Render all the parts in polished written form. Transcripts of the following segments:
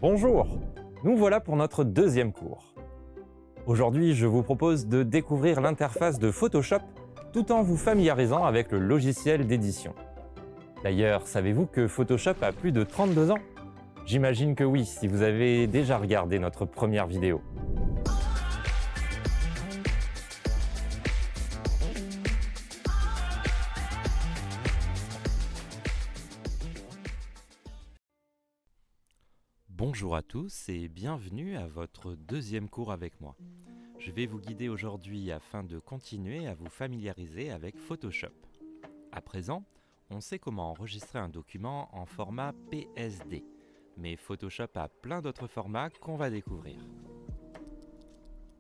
Bonjour, nous voilà pour notre deuxième cours. Aujourd'hui, je vous propose de découvrir l'interface de Photoshop tout en vous familiarisant avec le logiciel d'édition. D'ailleurs, savez-vous que Photoshop a plus de 32 ans? J'imagine que oui, si vous avez déjà regardé notre première vidéo. Bonjour à tous et bienvenue à votre deuxième cours avec moi. Je vais vous guider aujourd'hui afin de continuer à vous familiariser avec Photoshop. À présent, on sait comment enregistrer un document en format PSD, mais Photoshop a plein d'autres formats qu'on va découvrir.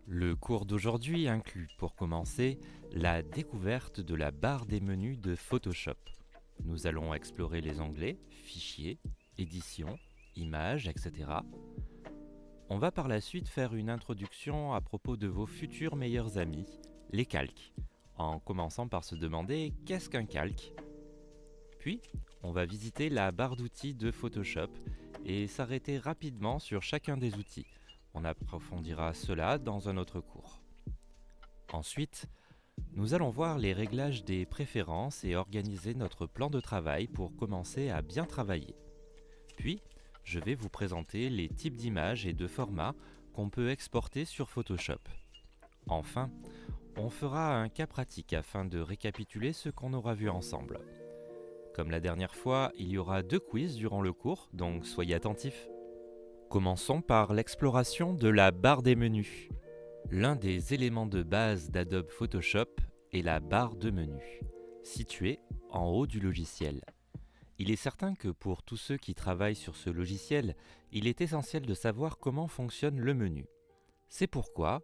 Le cours d'aujourd'hui inclut, pour commencer, la découverte de la barre des menus de Photoshop. Nous allons explorer les onglets Fichier, Édition, Images, etc. On va par la suite faire une introduction à propos de vos futurs meilleurs amis, les calques, en commençant par se demander qu'est-ce qu'un calque. Puis, on va visiter la barre d'outils de Photoshop et s'arrêter rapidement sur chacun des outils. On approfondira cela dans un autre cours. Ensuite, nous allons voir les réglages des préférences et organiser notre plan de travail pour commencer à bien travailler. Puis, je vais vous présenter les types d'images et de formats qu'on peut exporter sur Photoshop. Enfin, on fera un cas pratique afin de récapituler ce qu'on aura vu ensemble. Comme la dernière fois, il y aura 2 quiz durant le cours, donc soyez attentifs. Commençons par l'exploration de la barre des menus. L'un des éléments de base d'Adobe Photoshop est la barre de menu, située en haut du logiciel. Il est certain que pour tous ceux qui travaillent sur ce logiciel, il est essentiel de savoir comment fonctionne le menu. C'est pourquoi,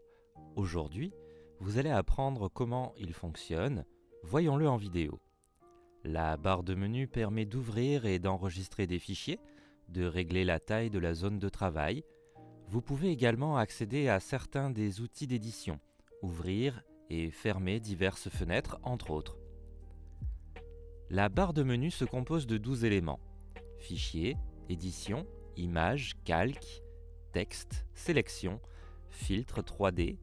aujourd'hui, vous allez apprendre comment il fonctionne, voyons-le en vidéo. La barre de menu permet d'ouvrir et d'enregistrer des fichiers, de régler la taille de la zone de travail. Vous pouvez également accéder à certains des outils d'édition, ouvrir et fermer diverses fenêtres, entre autres. La barre de menu se compose de 12 éléments. Fichier, édition, images, calque, texte, sélection, filtre 3D,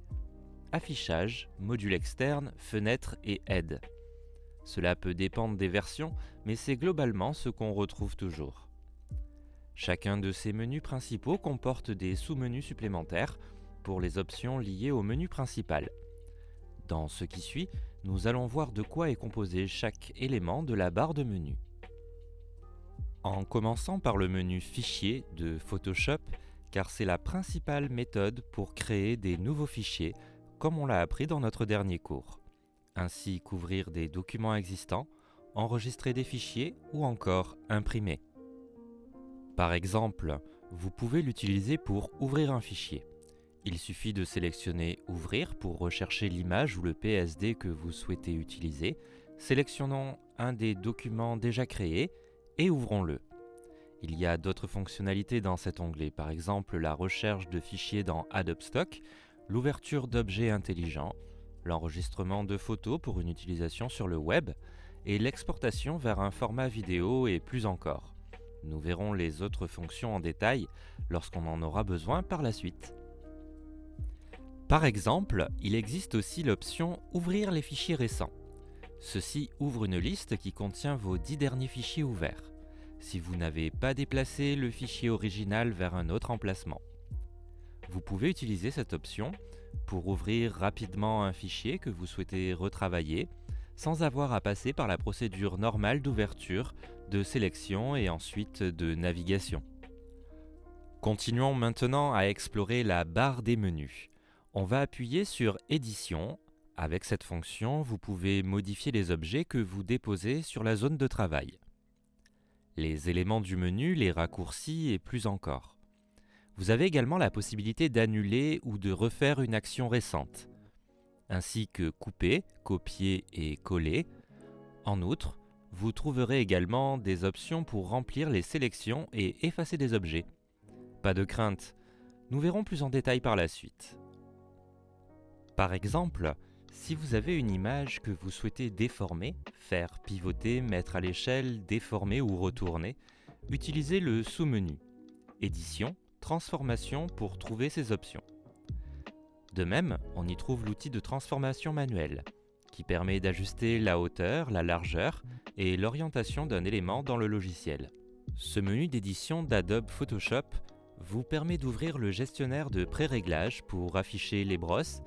affichage, module externe, fenêtre et aide. Cela peut dépendre des versions, mais c'est globalement ce qu'on retrouve toujours. Chacun de ces menus principaux comporte des sous-menus supplémentaires pour les options liées au menu principal. Dans ce qui suit, nous allons voir de quoi est composé chaque élément de la barre de menu. En commençant par le menu Fichier de Photoshop, car c'est la principale méthode pour créer des nouveaux fichiers, comme on l'a appris dans notre dernier cours, ainsi qu'ouvrir des documents existants, enregistrer des fichiers ou encore imprimer. Par exemple, vous pouvez l'utiliser pour ouvrir un fichier. Il suffit de sélectionner « Ouvrir » pour rechercher l'image ou le PSD que vous souhaitez utiliser. Sélectionnons un des documents déjà créés et ouvrons-le. Il y a d'autres fonctionnalités dans cet onglet, par exemple la recherche de fichiers dans Adobe Stock, l'ouverture d'objets intelligents, l'enregistrement de photos pour une utilisation sur le web et l'exportation vers un format vidéo et plus encore. Nous verrons les autres fonctions en détail lorsqu'on en aura besoin par la suite. Par exemple, il existe aussi l'option « Ouvrir les fichiers récents ». Ceci ouvre une liste qui contient vos 10 derniers fichiers ouverts, si vous n'avez pas déplacé le fichier original vers un autre emplacement. Vous pouvez utiliser cette option pour ouvrir rapidement un fichier que vous souhaitez retravailler, sans avoir à passer par la procédure normale d'ouverture, de sélection et ensuite de navigation. Continuons maintenant à explorer la barre des menus. On va appuyer sur « Édition ». Avec cette fonction, vous pouvez modifier les objets que vous déposez sur la zone de travail. Les éléments du menu, les raccourcis et plus encore. Vous avez également la possibilité d'annuler ou de refaire une action récente, ainsi que couper, copier et coller. En outre, vous trouverez également des options pour remplir les sélections et effacer des objets. Pas de crainte, nous verrons plus en détail par la suite. Par exemple, si vous avez une image que vous souhaitez déformer, faire pivoter, mettre à l'échelle, déformer ou retourner, utilisez le sous-menu Édition, Transformation pour trouver ces options. De même, on y trouve l'outil de transformation manuelle, qui permet d'ajuster la hauteur, la largeur et l'orientation d'un élément dans le logiciel. Ce menu d'édition d'Adobe Photoshop vous permet d'ouvrir le gestionnaire de pré-réglage pour afficher les brosses,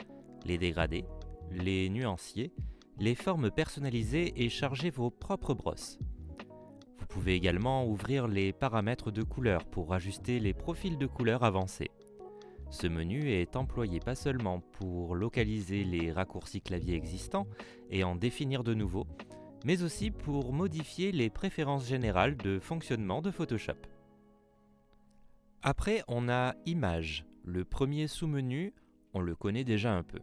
les dégradés, les nuanciers, les formes personnalisées et charger vos propres brosses. Vous pouvez également ouvrir les paramètres de couleur pour ajuster les profils de couleurs avancés. Ce menu est employé pas seulement pour localiser les raccourcis clavier existants et en définir de nouveaux, mais aussi pour modifier les préférences générales de fonctionnement de Photoshop. Après, on a Images. Le premier sous-menu, on le connaît déjà un peu.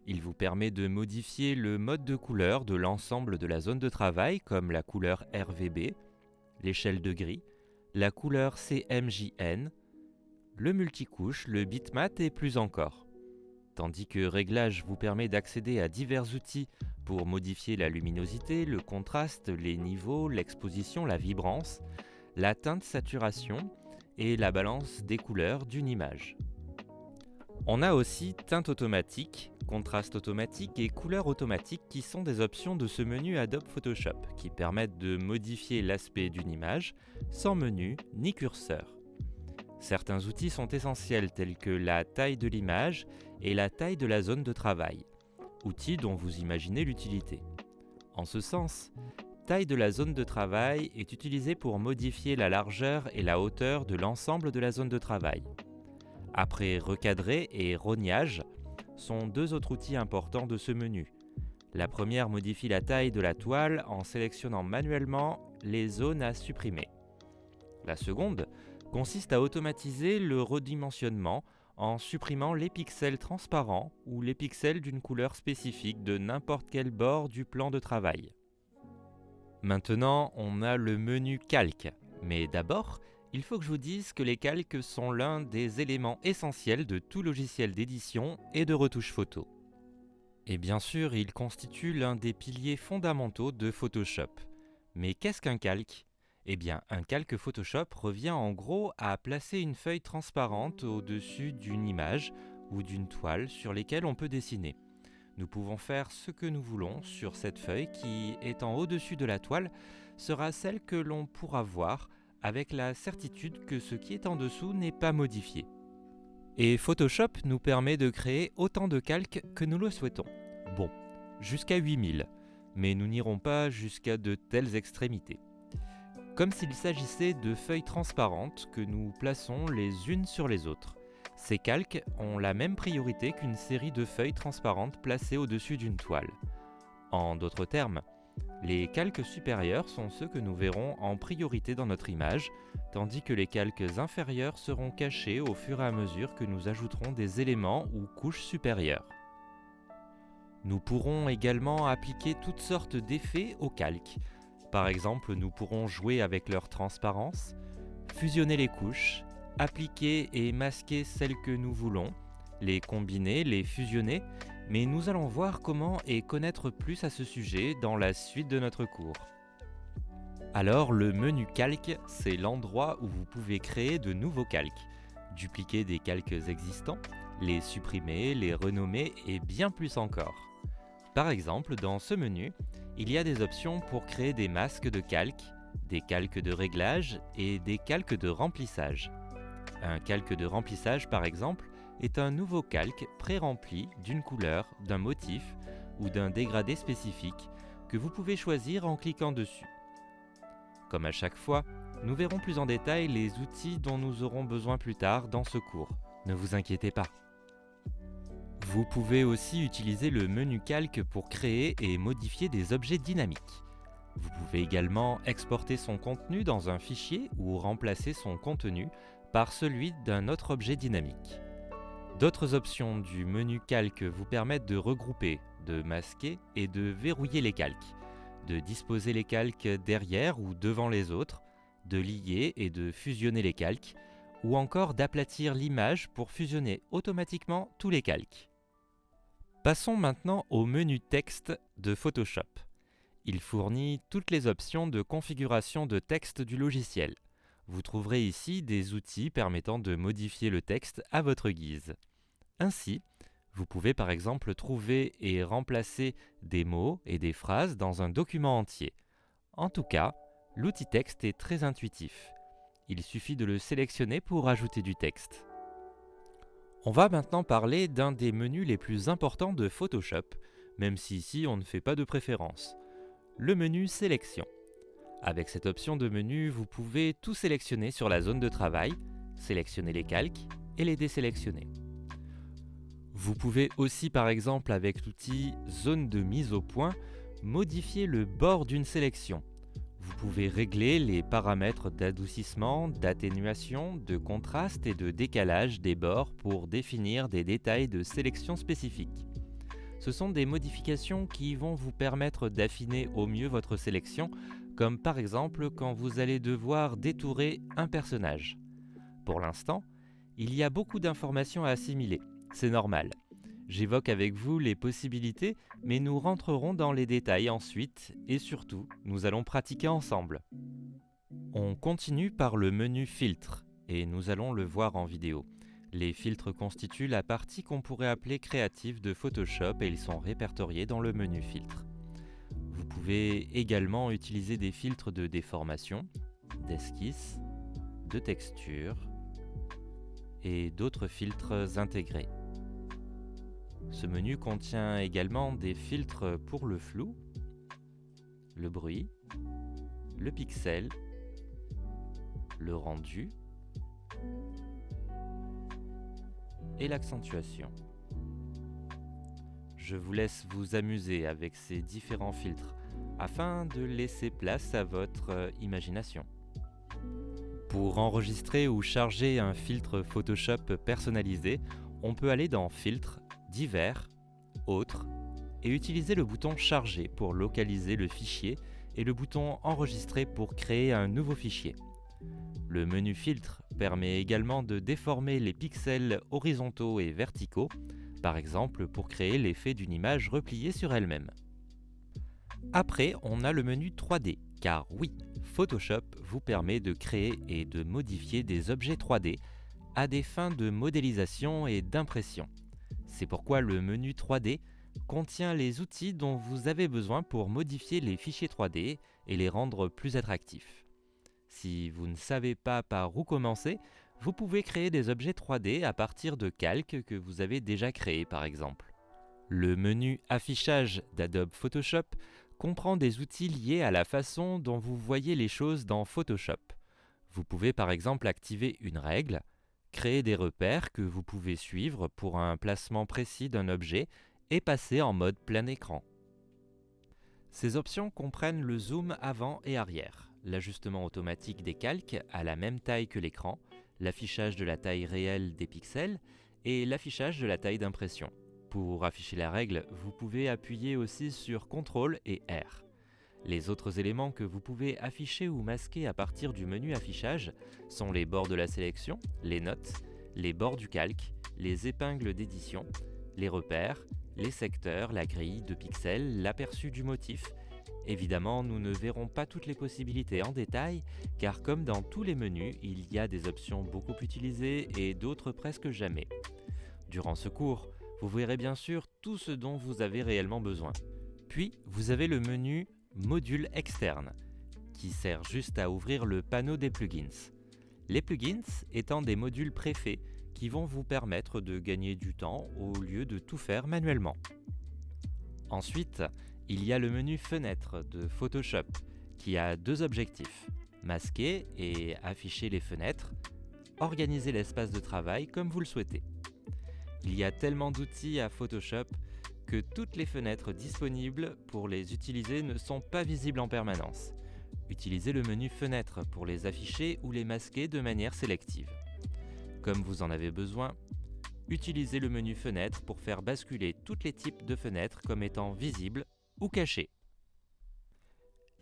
Il vous permet de modifier le mode de couleur de l'ensemble de la zone de travail, comme la couleur RVB, l'échelle de gris, la couleur CMJN, le multicouche, le bitmap et plus encore. Tandis que Réglage vous permet d'accéder à divers outils pour modifier la luminosité, le contraste, les niveaux, l'exposition, la vibrance, la teinte saturation et la balance des couleurs d'une image. On a aussi teinte automatique, contraste automatique et couleur automatique qui sont des options de ce menu Adobe Photoshop qui permettent de modifier l'aspect d'une image sans menu ni curseur. Certains outils sont essentiels tels que la taille de l'image et la taille de la zone de travail, outils dont vous imaginez l'utilité. En ce sens, taille de la zone de travail est utilisée pour modifier la largeur et la hauteur de l'ensemble de la zone de travail. Après recadrer et rognage sont deux autres outils importants de ce menu. La première modifie la taille de la toile en sélectionnant manuellement les zones à supprimer. La seconde consiste à automatiser le redimensionnement en supprimant les pixels transparents ou les pixels d'une couleur spécifique de n'importe quel bord du plan de travail. Maintenant, on a le menu Calque, mais d'abord, il faut que je vous dise que les calques sont l'un des éléments essentiels de tout logiciel d'édition et de retouche photo. Et bien sûr, il constitue l'un des piliers fondamentaux de Photoshop. Mais qu'est-ce qu'un calque ? Eh bien, un calque Photoshop revient en gros à placer une feuille transparente au-dessus d'une image ou d'une toile sur lesquelles on peut dessiner. Nous pouvons faire ce que nous voulons sur cette feuille qui, étant au-dessus de la toile, sera celle que l'on pourra voir avec la certitude que ce qui est en dessous n'est pas modifié. Et Photoshop nous permet de créer autant de calques que nous le souhaitons. Bon, jusqu'à 8000, mais nous n'irons pas jusqu'à de telles extrémités. Comme s'il s'agissait de feuilles transparentes que nous plaçons les unes sur les autres. Ces calques ont la même priorité qu'une série de feuilles transparentes placées au-dessus d'une toile. En d'autres termes, les calques supérieurs sont ceux que nous verrons en priorité dans notre image, tandis que les calques inférieurs seront cachés au fur et à mesure que nous ajouterons des éléments ou couches supérieures. Nous pourrons également appliquer toutes sortes d'effets aux calques. Par exemple, nous pourrons jouer avec leur transparence, fusionner les couches, appliquer et masquer celles que nous voulons, les combiner, les fusionner, mais nous allons voir comment et connaître plus à ce sujet dans la suite de notre cours. Alors, le menu calque, c'est l'endroit où vous pouvez créer de nouveaux calques, dupliquer des calques existants, les supprimer, les renommer et bien plus encore. Par exemple, dans ce menu, il y a des options pour créer des masques de calque, des calques de réglage et des calques de remplissage. Un calque de remplissage, par exemple, est un nouveau calque pré-rempli d'une couleur, d'un motif ou d'un dégradé spécifique que vous pouvez choisir en cliquant dessus. Comme à chaque fois, nous verrons plus en détail les outils dont nous aurons besoin plus tard dans ce cours. Ne vous inquiétez pas. Vous pouvez aussi utiliser le menu calque pour créer et modifier des objets dynamiques. Vous pouvez également exporter son contenu dans un fichier ou remplacer son contenu par celui d'un autre objet dynamique. D'autres options du menu calque vous permettent de regrouper, de masquer et de verrouiller les calques, de disposer les calques derrière ou devant les autres, de lier et de fusionner les calques, ou encore d'aplatir l'image pour fusionner automatiquement tous les calques. Passons maintenant au menu texte de Photoshop. Il fournit toutes les options de configuration de texte du logiciel. Vous trouverez ici des outils permettant de modifier le texte à votre guise. Ainsi, vous pouvez par exemple trouver et remplacer des mots et des phrases dans un document entier. En tout cas, l'outil texte est très intuitif. Il suffit de le sélectionner pour ajouter du texte. On va maintenant parler d'un des menus les plus importants de Photoshop, même si ici on ne fait pas de préférence. Le menu Sélection. Avec cette option de menu, vous pouvez tout sélectionner sur la zone de travail, sélectionner les calques et les désélectionner. Vous pouvez aussi par exemple avec l'outil Zone de mise au point, modifier le bord d'une sélection. Vous pouvez régler les paramètres d'adoucissement, d'atténuation, de contraste et de décalage des bords pour définir des détails de sélection spécifiques. Ce sont des modifications qui vont vous permettre d'affiner au mieux votre sélection, comme par exemple quand vous allez devoir détourer un personnage. Pour l'instant, il y a beaucoup d'informations à assimiler, c'est normal. J'évoque avec vous les possibilités, mais nous rentrerons dans les détails ensuite et surtout, nous allons pratiquer ensemble. On continue par le menu Filtres et nous allons le voir en vidéo. Les filtres constituent la partie qu'on pourrait appeler créative de Photoshop et ils sont répertoriés dans le menu Filtres. Vous pouvez également utiliser des filtres de déformation, d'esquisse, de texture et d'autres filtres intégrés. Ce menu contient également des filtres pour le flou, le bruit, le pixel, le rendu et l'accentuation. Je vous laisse vous amuser avec ces différents filtres afin de laisser place à votre imagination. Pour enregistrer ou charger un filtre Photoshop personnalisé, on peut aller dans Filtres, Divers, Autres et utiliser le bouton Charger pour localiser le fichier et le bouton Enregistrer pour créer un nouveau fichier. Le menu Filtre permet également de déformer les pixels horizontaux et verticaux, par exemple pour créer l'effet d'une image repliée sur elle-même. Après, on a le menu 3D, car oui, Photoshop vous permet de créer et de modifier des objets 3D à des fins de modélisation et d'impression. C'est pourquoi le menu 3D contient les outils dont vous avez besoin pour modifier les fichiers 3D et les rendre plus attractifs. Si vous ne savez pas par où commencer, vous pouvez créer des objets 3D à partir de calques que vous avez déjà créés par exemple. Le menu Affichage d'Adobe Photoshop comprend des outils liés à la façon dont vous voyez les choses dans Photoshop. Vous pouvez par exemple activer une règle, créer des repères que vous pouvez suivre pour un placement précis d'un objet et passer en mode plein écran. Ces options comprennent le zoom avant et arrière, l'ajustement automatique des calques à la même taille que l'écran, l'affichage de la taille réelle des pixels et l'affichage de la taille d'impression. Pour afficher la règle, vous pouvez appuyer aussi sur CTRL et R. Les autres éléments que vous pouvez afficher ou masquer à partir du menu affichage sont les bords de la sélection, les notes, les bords du calque, les épingles d'édition, les repères, les secteurs, la grille de pixels, l'aperçu du motif. Évidemment, nous ne verrons pas toutes les possibilités en détail, car comme dans tous les menus, il y a des options beaucoup utilisées et d'autres presque jamais. Durant ce cours, vous verrez bien sûr tout ce dont vous avez réellement besoin. Puis, vous avez le menu Module externe, qui sert juste à ouvrir le panneau des plugins. Les plugins étant des modules préfaits qui vont vous permettre de gagner du temps au lieu de tout faire manuellement. Ensuite, il y a le menu Fenêtre de Photoshop, qui a deux objectifs, masquer et afficher les fenêtres, organiser l'espace de travail comme vous le souhaitez. Il y a tellement d'outils à Photoshop que toutes les fenêtres disponibles pour les utiliser ne sont pas visibles en permanence. Utilisez le menu Fenêtre pour les afficher ou les masquer de manière sélective. Comme vous en avez besoin, utilisez le menu Fenêtre pour faire basculer tous les types de fenêtres comme étant visibles ou cachées.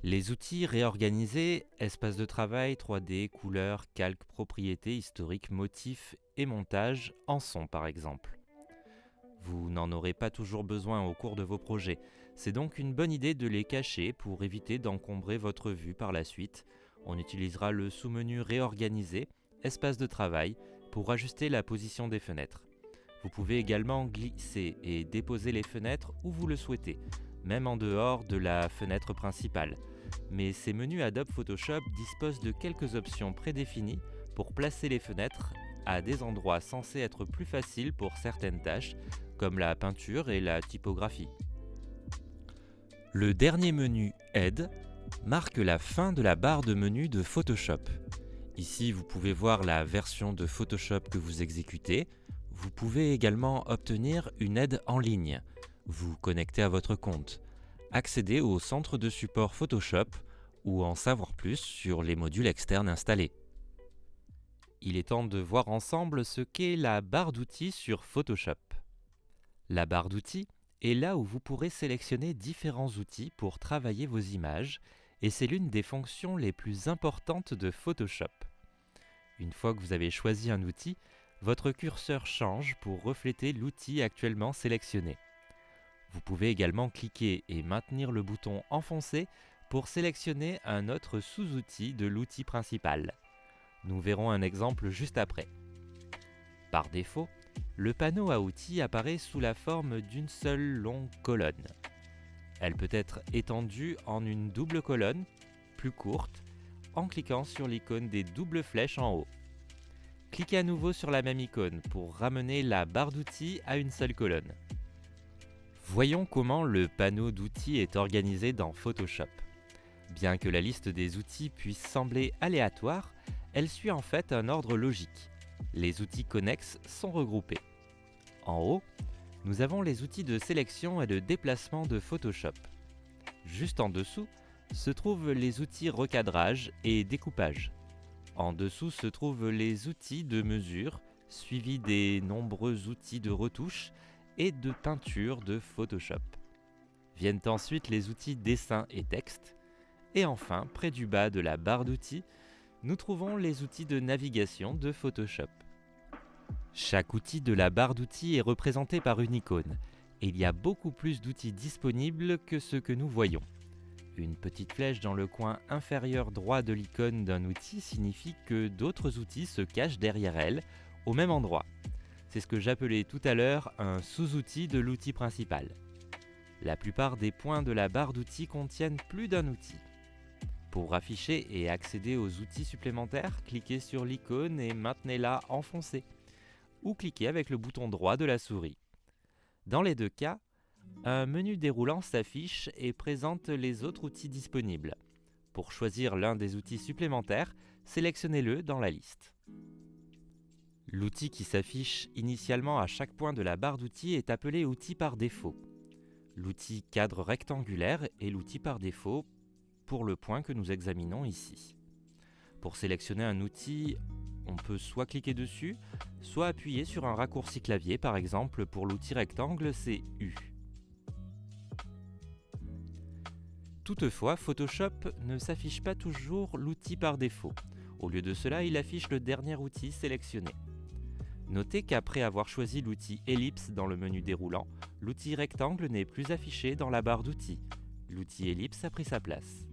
Les outils réorganisés, espace de travail, 3D, couleurs, calque, propriétés, historique, motifs et montage en sont par exemple. Vous n'en aurez pas toujours besoin au cours de vos projets, c'est donc une bonne idée de les cacher pour éviter d'encombrer votre vue par la suite. On utilisera le sous-menu Réorganiser, Espace de travail, pour ajuster la position des fenêtres. Vous pouvez également glisser et déposer les fenêtres où vous le souhaitez, même en dehors de la fenêtre principale. Mais ces menus Adobe Photoshop disposent de quelques options prédéfinies pour placer les fenêtres à des endroits censés être plus faciles pour certaines tâches, comme la peinture et la typographie. Le dernier menu Aide marque la fin de la barre de menu de Photoshop. Ici, vous pouvez voir la version de Photoshop que vous exécutez. Vous pouvez également obtenir une aide en ligne, vous connecter à votre compte, accéder au centre de support Photoshop ou en savoir plus sur les modules externes installés. Il est temps de voir ensemble ce qu'est la barre d'outils sur Photoshop. La barre d'outils est là où vous pourrez sélectionner différents outils pour travailler vos images et c'est l'une des fonctions les plus importantes de Photoshop. Une fois que vous avez choisi un outil, votre curseur change pour refléter l'outil actuellement sélectionné. Vous pouvez également cliquer et maintenir le bouton enfoncé pour sélectionner un autre sous-outil de l'outil principal. Nous verrons un exemple juste après. Par défaut, le panneau à outils apparaît sous la forme d'une seule longue colonne. Elle peut être étendue en une double colonne, plus courte, en cliquant sur l'icône des doubles flèches en haut. Cliquez à nouveau sur la même icône pour ramener la barre d'outils à une seule colonne. Voyons comment le panneau d'outils est organisé dans Photoshop. Bien que la liste des outils puisse sembler aléatoire, elle suit en fait un ordre logique. Les outils connexes sont regroupés. En haut, nous avons les outils de sélection et de déplacement de Photoshop. Juste en dessous se trouvent les outils recadrage et découpage. En dessous se trouvent les outils de mesure, suivis des nombreux outils de retouche et de peinture de Photoshop. Viennent ensuite les outils dessin et texte. Et enfin, près du bas de la barre d'outils, nous trouvons les outils de navigation de Photoshop. Chaque outil de la barre d'outils est représenté par une icône, et il y a beaucoup plus d'outils disponibles que ce que nous voyons. Une petite flèche dans le coin inférieur droit de l'icône d'un outil signifie que d'autres outils se cachent derrière elle, au même endroit. C'est ce que j'appelais tout à l'heure un sous-outil de l'outil principal. La plupart des points de la barre d'outils contiennent plus d'un outil. Pour afficher et accéder aux outils supplémentaires, cliquez sur l'icône et maintenez-la enfoncée, ou cliquez avec le bouton droit de la souris. Dans les deux cas, un menu déroulant s'affiche et présente les autres outils disponibles. Pour choisir l'un des outils supplémentaires, sélectionnez-le dans la liste. L'outil qui s'affiche initialement à chaque point de la barre d'outils est appelé outil par défaut. L'outil cadre rectangulaire est l'outil par défaut pour le point que nous examinons ici. Pour sélectionner un outil, on peut soit cliquer dessus, soit appuyer sur un raccourci clavier, par exemple pour l'outil rectangle, c'est U. Toutefois, Photoshop ne s'affiche pas toujours l'outil par défaut. Au lieu de cela, il affiche le dernier outil sélectionné. Notez qu'après avoir choisi l'outil ellipse dans le menu déroulant, l'outil rectangle n'est plus affiché dans la barre d'outils. L'outil ellipse a pris sa place.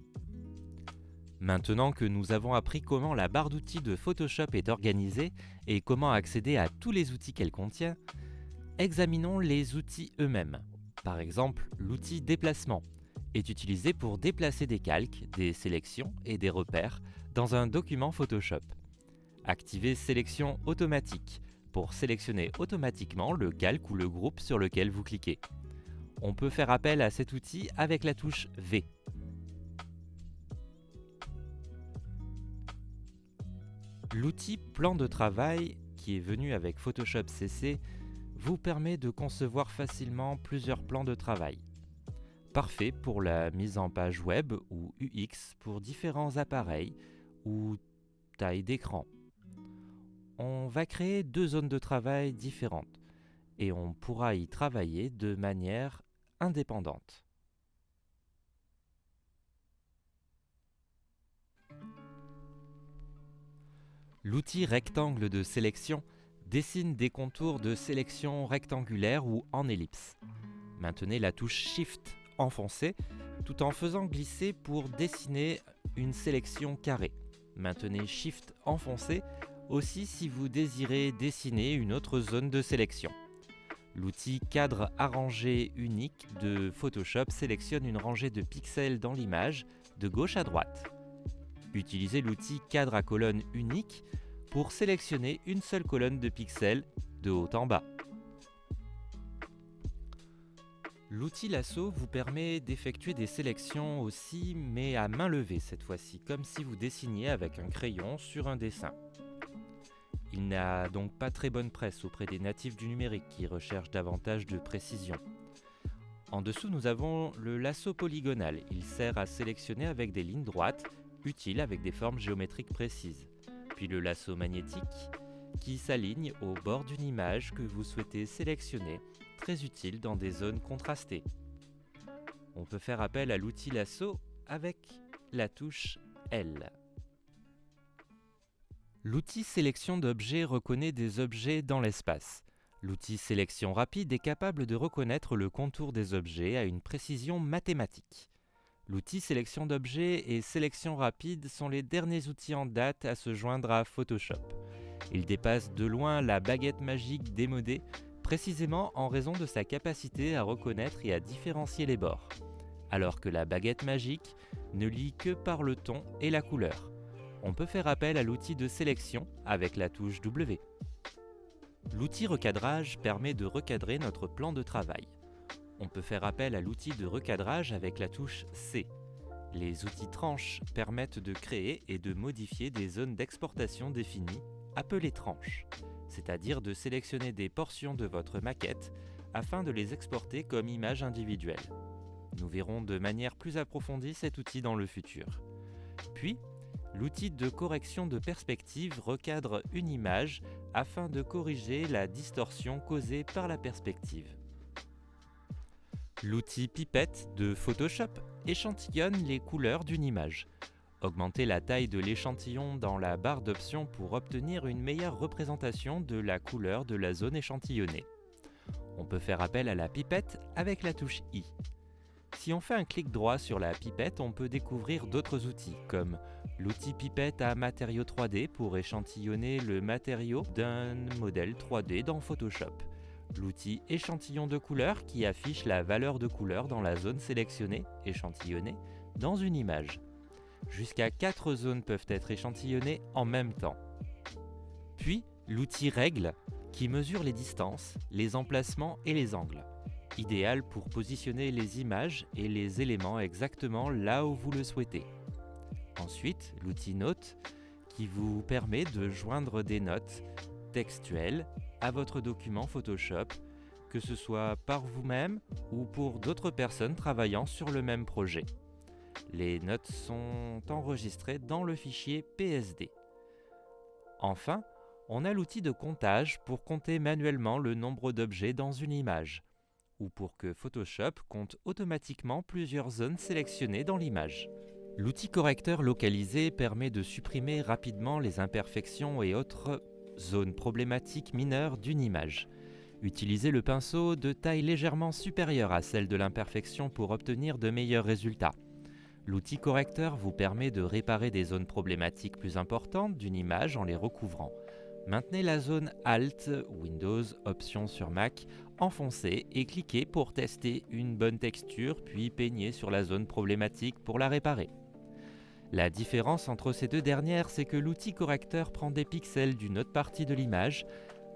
Maintenant que nous avons appris comment la barre d'outils de Photoshop est organisée et comment accéder à tous les outils qu'elle contient, examinons les outils eux-mêmes. Par exemple, l'outil déplacement est utilisé pour déplacer des calques, des sélections et des repères dans un document Photoshop. Activez Sélection automatique pour sélectionner automatiquement le calque ou le groupe sur lequel vous cliquez. On peut faire appel à cet outil avec la touche V. L'outil Plan de travail, qui est venu avec Photoshop CC, vous permet de concevoir facilement plusieurs plans de travail. Parfait pour la mise en page web ou UX pour différents appareils ou taille d'écran. On va créer 2 zones de travail différentes et on pourra y travailler de manière indépendante. L'outil rectangle de sélection dessine des contours de sélection rectangulaire ou en ellipse. Maintenez la touche Shift enfoncée tout en faisant glisser pour dessiner une sélection carrée. Maintenez Shift enfoncé aussi si vous désirez dessiner une autre zone de sélection. L'outil cadre arrangé unique de Photoshop sélectionne une rangée de pixels dans l'image de gauche à droite. Utilisez l'outil cadre à colonne unique pour sélectionner une seule colonne de pixels de haut en bas. L'outil lasso vous permet d'effectuer des sélections aussi, mais à main levée cette fois-ci, comme si vous dessiniez avec un crayon sur un dessin. Il n'a donc pas très bonne presse auprès des natifs du numérique qui recherchent davantage de précision. En dessous, nous avons le lasso polygonal. Il sert à sélectionner avec des lignes droites, utile avec des formes géométriques précises. Puis le lasso magnétique, qui s'aligne au bord d'une image que vous souhaitez sélectionner, très utile dans des zones contrastées. On peut faire appel à l'outil lasso avec la touche L. L'outil sélection d'objets reconnaît des objets dans l'espace. L'outil sélection rapide est capable de reconnaître le contour des objets à une précision mathématique. L'outil sélection d'objets et sélection rapide sont les derniers outils en date à se joindre à Photoshop. Ils dépassent de loin la baguette magique démodée, précisément en raison de sa capacité à reconnaître et à différencier les bords, alors que la baguette magique ne lit que par le ton et la couleur. On peut faire appel à l'outil de sélection avec la touche W. L'outil recadrage permet de recadrer notre plan de travail. On peut faire appel à l'outil de recadrage avec la touche C. Les outils tranches permettent de créer et de modifier des zones d'exportation définies, appelées tranches, c'est-à-dire de sélectionner des portions de votre maquette afin de les exporter comme images individuelles. Nous verrons de manière plus approfondie cet outil dans le futur. Puis, l'outil de correction de perspective recadre une image afin de corriger la distorsion causée par la perspective. L'outil pipette de Photoshop échantillonne les couleurs d'une image. Augmentez la taille de l'échantillon dans la barre d'options pour obtenir une meilleure représentation de la couleur de la zone échantillonnée. On peut faire appel à la pipette avec la touche I. Si on fait un clic droit sur la pipette, on peut découvrir d'autres outils, comme l'outil pipette à matériau 3D pour échantillonner le matériau d'un modèle 3D dans Photoshop. L'outil échantillon de couleur qui affiche la valeur de couleur dans la zone sélectionnée, échantillonnée, dans une image. Jusqu'à 4 zones peuvent être échantillonnées en même temps. Puis, l'outil règle qui mesure les distances, les emplacements et les angles. Idéal pour positionner les images et les éléments exactement là où vous le souhaitez. Ensuite, l'outil note qui vous permet de joindre des notes textuelles à votre document Photoshop, que ce soit par vous-même ou pour d'autres personnes travaillant sur le même projet. Les notes sont enregistrées dans le fichier PSD. Enfin, on a l'outil de comptage pour compter manuellement le nombre d'objets dans une image, ou pour que Photoshop compte automatiquement plusieurs zones sélectionnées dans l'image. L'outil correcteur localisé permet de supprimer rapidement les imperfections et autres zones problématiques mineures d'une image. Utilisez le pinceau de taille légèrement supérieure à celle de l'imperfection pour obtenir de meilleurs résultats. L'outil correcteur vous permet de réparer des zones problématiques plus importantes d'une image en les recouvrant. Maintenez la zone Alt, Windows, Options sur Mac, enfoncée et cliquez pour tester une bonne texture, puis peignez sur la zone problématique pour la réparer. La différence entre ces deux dernières, c'est que l'outil correcteur prend des pixels d'une autre partie de l'image.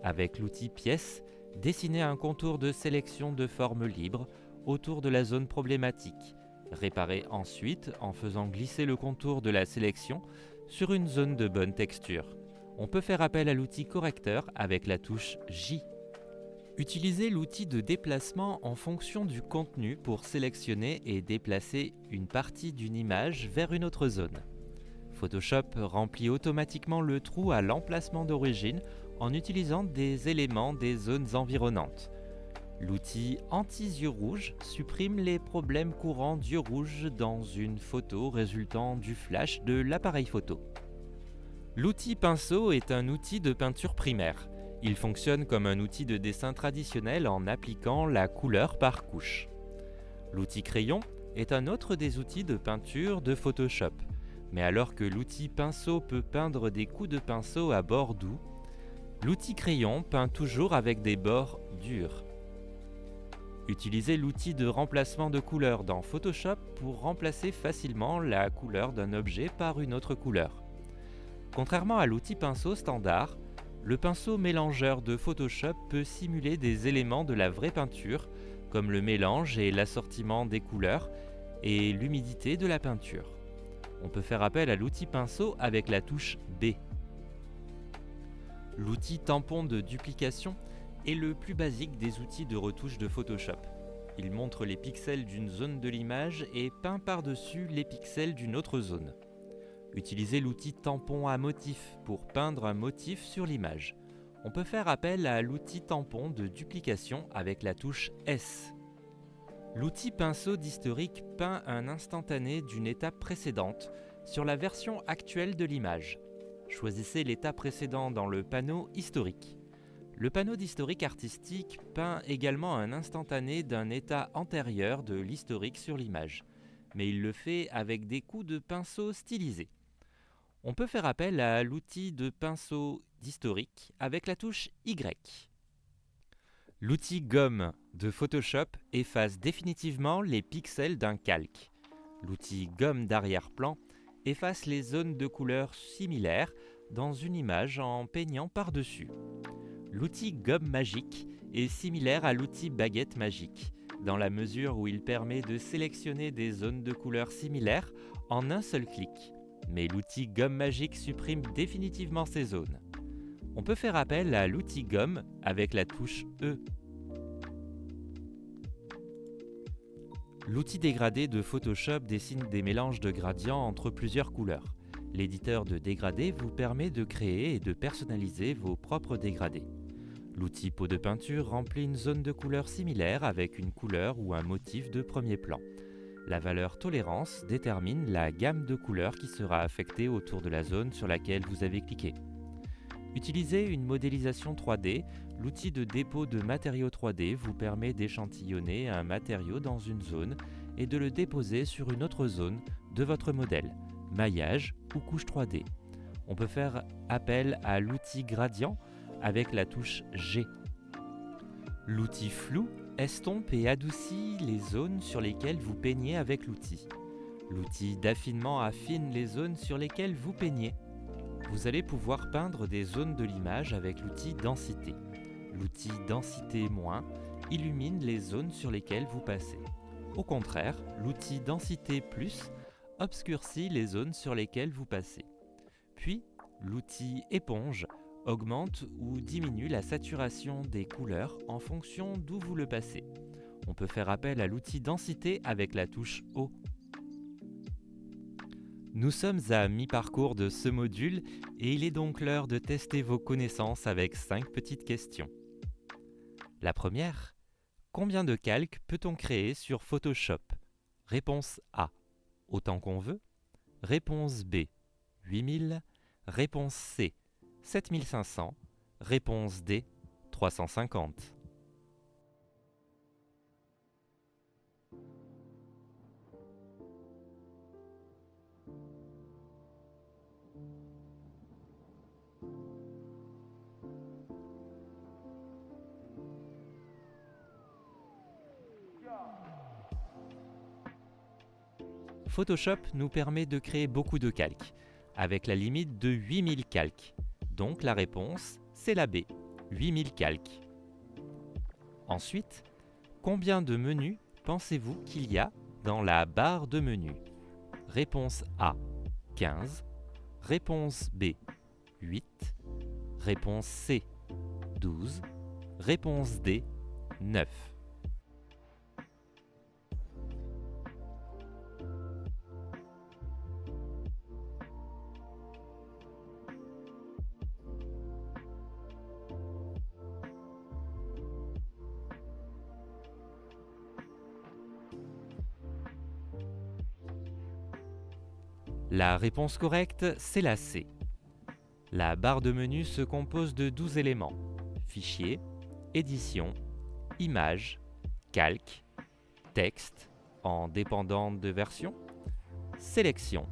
Avec l'outil pièce, dessinez un contour de sélection de forme libre autour de la zone problématique. Réparez ensuite en faisant glisser le contour de la sélection sur une zone de bonne texture. On peut faire appel à l'outil correcteur avec la touche J. Utilisez l'outil de déplacement en fonction du contenu pour sélectionner et déplacer une partie d'une image vers une autre zone. Photoshop remplit automatiquement le trou à l'emplacement d'origine en utilisant des éléments des zones environnantes. L'outil anti-yeux rouges supprime les problèmes courants d'yeux rouges dans une photo résultant du flash de l'appareil photo. L'outil pinceau est un outil de peinture primaire. Il fonctionne comme un outil de dessin traditionnel en appliquant la couleur par couche. L'outil crayon est un autre des outils de peinture de Photoshop. Mais alors que l'outil pinceau peut peindre des coups de pinceau à bords doux, l'outil crayon peint toujours avec des bords durs. Utilisez l'outil de remplacement de couleur dans Photoshop pour remplacer facilement la couleur d'un objet par une autre couleur. Contrairement à l'outil pinceau standard, le pinceau mélangeur de Photoshop peut simuler des éléments de la vraie peinture, comme le mélange et l'assortiment des couleurs et l'humidité de la peinture. On peut faire appel à l'outil pinceau avec la touche B. L'outil tampon de duplication est le plus basique des outils de retouche de Photoshop. Il montre les pixels d'une zone de l'image et peint par-dessus les pixels d'une autre zone. Utilisez l'outil tampon à motif pour peindre un motif sur l'image. On peut faire appel à l'outil tampon de duplication avec la touche S. L'outil pinceau d'historique peint un instantané d'une étape précédente sur la version actuelle de l'image. Choisissez l'état précédent dans le panneau historique. Le panneau d'historique artistique peint également un instantané d'un état antérieur de l'historique sur l'image, mais il le fait avec des coups de pinceau stylisés. On peut faire appel à l'outil de pinceau d'historique avec la touche Y. L'outil gomme de Photoshop efface définitivement les pixels d'un calque. L'outil gomme d'arrière-plan efface les zones de couleurs similaires dans une image en peignant par-dessus. L'outil gomme magique est similaire à l'outil baguette magique, dans la mesure où il permet de sélectionner des zones de couleurs similaires en un seul clic. Mais l'outil gomme magique supprime définitivement ces zones. On peut faire appel à l'outil gomme avec la touche E. L'outil dégradé de Photoshop dessine des mélanges de gradients entre plusieurs couleurs. L'éditeur de dégradés vous permet de créer et de personnaliser vos propres dégradés. L'outil pot de peinture remplit une zone de couleur similaire avec une couleur ou un motif de premier plan. La valeur tolérance détermine la gamme de couleurs qui sera affectée autour de la zone sur laquelle vous avez cliqué. Utilisez une modélisation 3D. L'outil de dépôt de matériaux 3D vous permet d'échantillonner un matériau dans une zone et de le déposer sur une autre zone de votre modèle, maillage ou couche 3D. On peut faire appel à l'outil gradient avec la touche G. L'outil flou estompe et adoucit les zones sur lesquelles vous peignez avec l'outil. L'outil d'affinement affine les zones sur lesquelles vous peignez. Vous allez pouvoir peindre des zones de l'image avec l'outil densité. L'outil densité- illumine les zones sur lesquelles vous passez. Au contraire, l'outil densité+ obscurcit les zones sur lesquelles vous passez. Puis, l'outil éponge augmente ou diminue la saturation des couleurs en fonction d'où vous le passez. On peut faire appel à l'outil densité avec la touche O. Nous sommes à mi-parcours de ce module et il est donc l'heure de tester vos connaissances avec 5 petites questions. La première, combien de calques peut-on créer sur Photoshop? Réponse A, autant qu'on veut. Réponse B, 8000. Réponse C, 7500. Réponse D, 350. Photoshop nous permet de créer beaucoup de calques, avec la limite de 8000 calques. Donc la réponse, c'est la B, 8000 calques. Ensuite, combien de menus pensez-vous qu'il y a dans la barre de menu? Réponse A, 15. Réponse B, 8. Réponse C, 12. Réponse D, 9. La réponse correcte, c'est la C. La barre de menu se compose de 12 éléments: fichier, édition, image, calque, texte, en dépendant de version, sélection,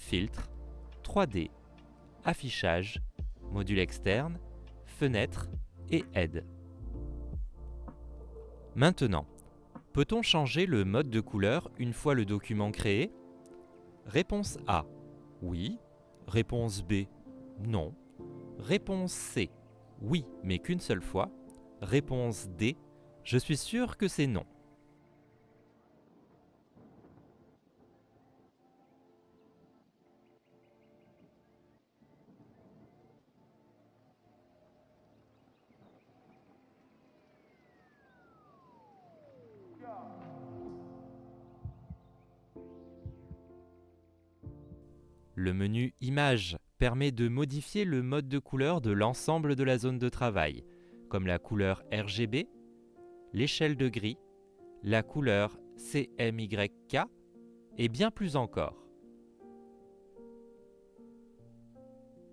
filtre, 3D, affichage, module externe, fenêtre et aide. Maintenant, peut-on changer le mode de couleur une fois le document créé? Réponse A, oui. Réponse B, non. Réponse C, oui, mais qu'une seule fois. Réponse D, je suis sûr que c'est non. Le menu Images permet de modifier le mode de couleur de l'ensemble de la zone de travail, comme la couleur RGB, l'échelle de gris, la couleur CMYK et bien plus encore.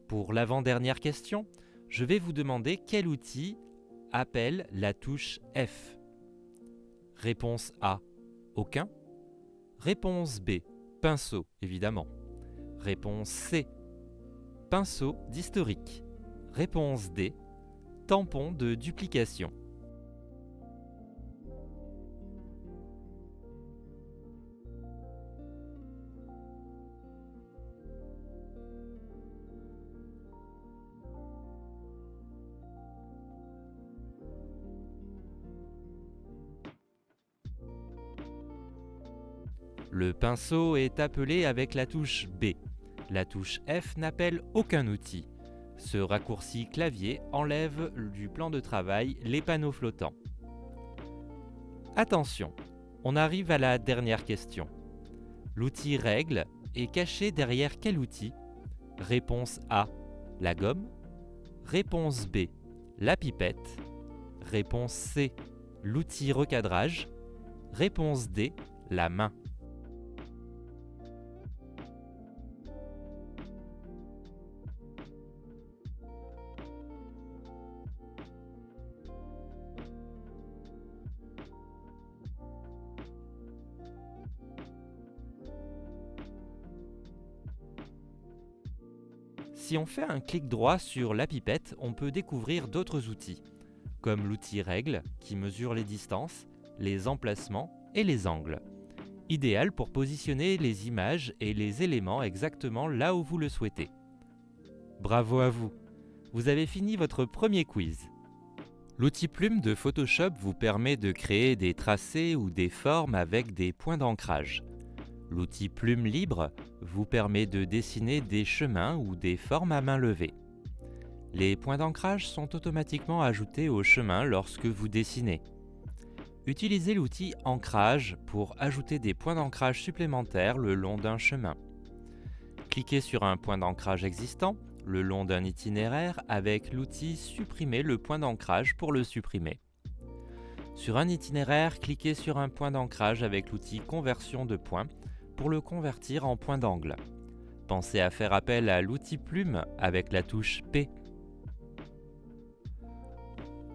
Pour l'avant-dernière question, je vais vous demander quel outil appelle la touche F. Réponse A, aucun. Réponse B, pinceau, évidemment. Réponse C, pinceau d'historique. Réponse D, tampon de duplication. Le pinceau est appelé avec la touche B. La touche F n'appelle aucun outil. Ce raccourci clavier enlève du plan de travail les panneaux flottants. Attention, on arrive à la dernière question. L'outil Règle est caché derrière quel outil? Réponse A, la gomme. Réponse B, la pipette. Réponse C, l'outil recadrage. Réponse D, la main. Si on fait un clic droit sur la pipette, on peut découvrir d'autres outils, comme l'outil Règle qui mesure les distances, les emplacements et les angles. Idéal pour positionner les images et les éléments exactement là où vous le souhaitez. Bravo à vous! Vous avez fini votre premier quiz. L'outil Plume de Photoshop vous permet de créer des tracés ou des formes avec des points d'ancrage. L'outil Plume Libre vous permet de dessiner des chemins ou des formes à main levée. Les points d'ancrage sont automatiquement ajoutés au chemin lorsque vous dessinez. Utilisez l'outil Ancrage pour ajouter des points d'ancrage supplémentaires le long d'un chemin. Cliquez sur un point d'ancrage existant le long d'un itinéraire avec l'outil Supprimer le point d'ancrage pour le supprimer. Sur un itinéraire, cliquez sur un point d'ancrage avec l'outil Conversion de points pour le convertir en point d'angle. Pensez à faire appel à l'outil Plume avec la touche P.